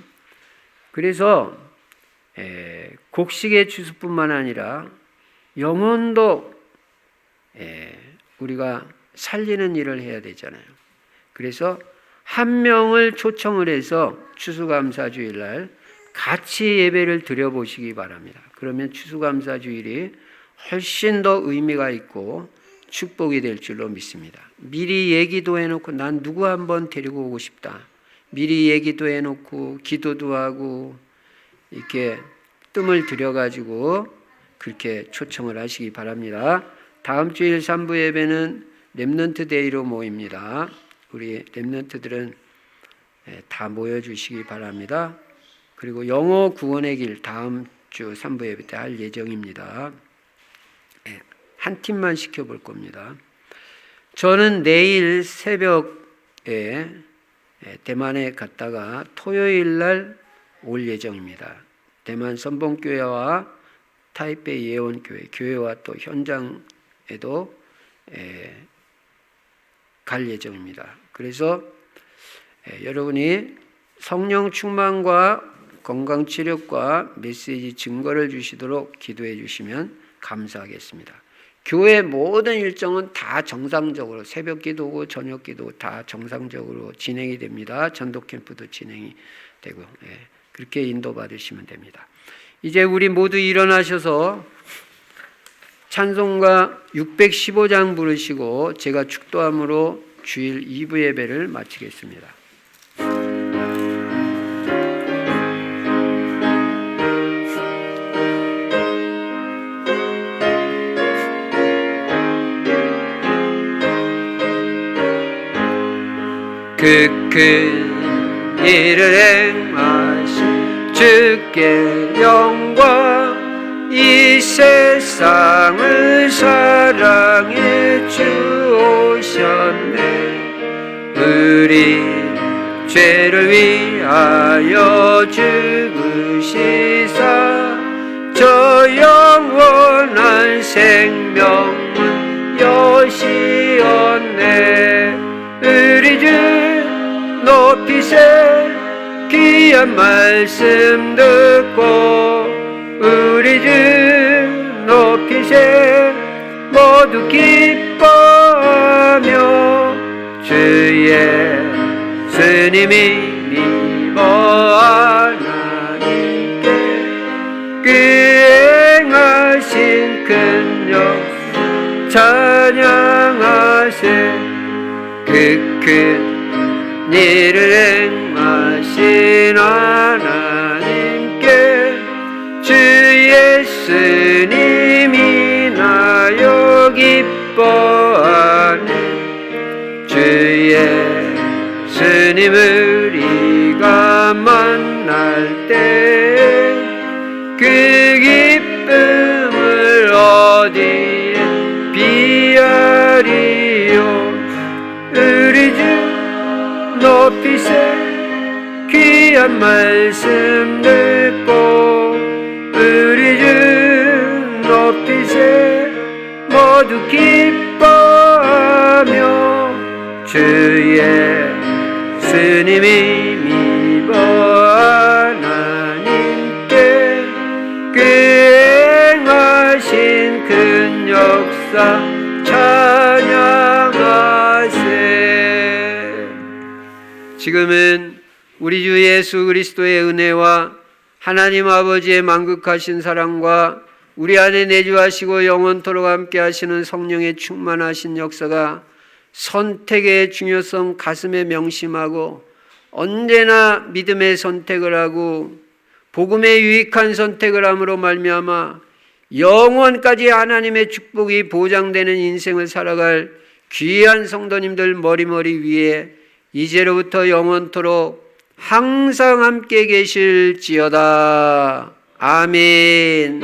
그래서 곡식의 추수뿐만 아니라 영혼도 우리가 살리는 일을 해야 되잖아요. 그래서 한 명을 초청을 해서 추수감사 주일날 같이 예배를 드려보시기 바랍니다. 그러면 추수감사 주일이 훨씬 더 의미가 있고 축복이 될 줄로 믿습니다. 미리 얘기도 해놓고 난 누구 한번 데리고 오고 싶다. 미리 얘기도 해놓고 기도도 하고 이렇게 뜸을 들여가지고 그렇게 초청을 하시기 바랍니다. 다음 주일 3부 예배는 렘넌트 데이로 모입니다. 우리 렘넌트들은 다 모여주시기 바랍니다. 그리고 영어 구원의 길 다음 주 3부 예배 때 할 예정입니다. 한 팀만 시켜볼 겁니다. 저는 내일 새벽에 대만에 갔다가 토요일 날 올 예정입니다. 대만 선봉교회와 타이베이 예원교회, 교회와 또 현장에도 갈 예정입니다. 그래서 여러분이 성령 충만과 건강치료과 메시지 증거를 주시도록 기도해 주시면 감사하겠습니다. 교회 모든 일정은 다 정상적으로 새벽 기도고 저녁 기도 다 정상적으로 진행이 됩니다. 전도 캠프도 진행이 되고 그렇게 인도받으시면 됩니다. 이제 우리 모두 일어나셔서 찬송가 615장 부르시고 제가 축도함으로 주일 2부 예배를 마치겠습니다. 그 큰 일을 행하신 주께 영광, 이 세상을 사랑해 주오셨네. 우리 죄를 위하여 죽으시사 저 영원한 생명은 여시었네. 우리 주 높이세 귀한 말씀 듣고 우리 주 높이세 모두 기뻐하며 주 예수님이 믿어 하나님께 그 행하신 큰 역 찬양하세. 그 큰 일을 행하신 하나님께 주 예수님이 나여 기뻐하네. 주 예수님 우리가 만날 때 그 기쁨을 어디에 비하리요. 우리 주 높이세 귀한 말씀 듣고 우리 주 높이세 모두 기뻐하며 주 예수님이 믿어 하나님께 그 행하신 큰 역사 찬양하세. 지금은 우리 주 예수 그리스도의 은혜와 하나님 아버지의 만극하신 사랑과 우리 안에 내주하시고 영원토록 함께 하시는 성령의 충만하신 역사가 선택의 중요성 가슴에 명심하고 언제나 믿음의 선택을 하고 복음에 유익한 선택을 함으로 말미암아 영원까지 하나님의 축복이 보장되는 인생을 살아갈 귀한 성도님들 머리머리 위에 이제로부터 영원토록 항상 함께 계실지어다. 아멘.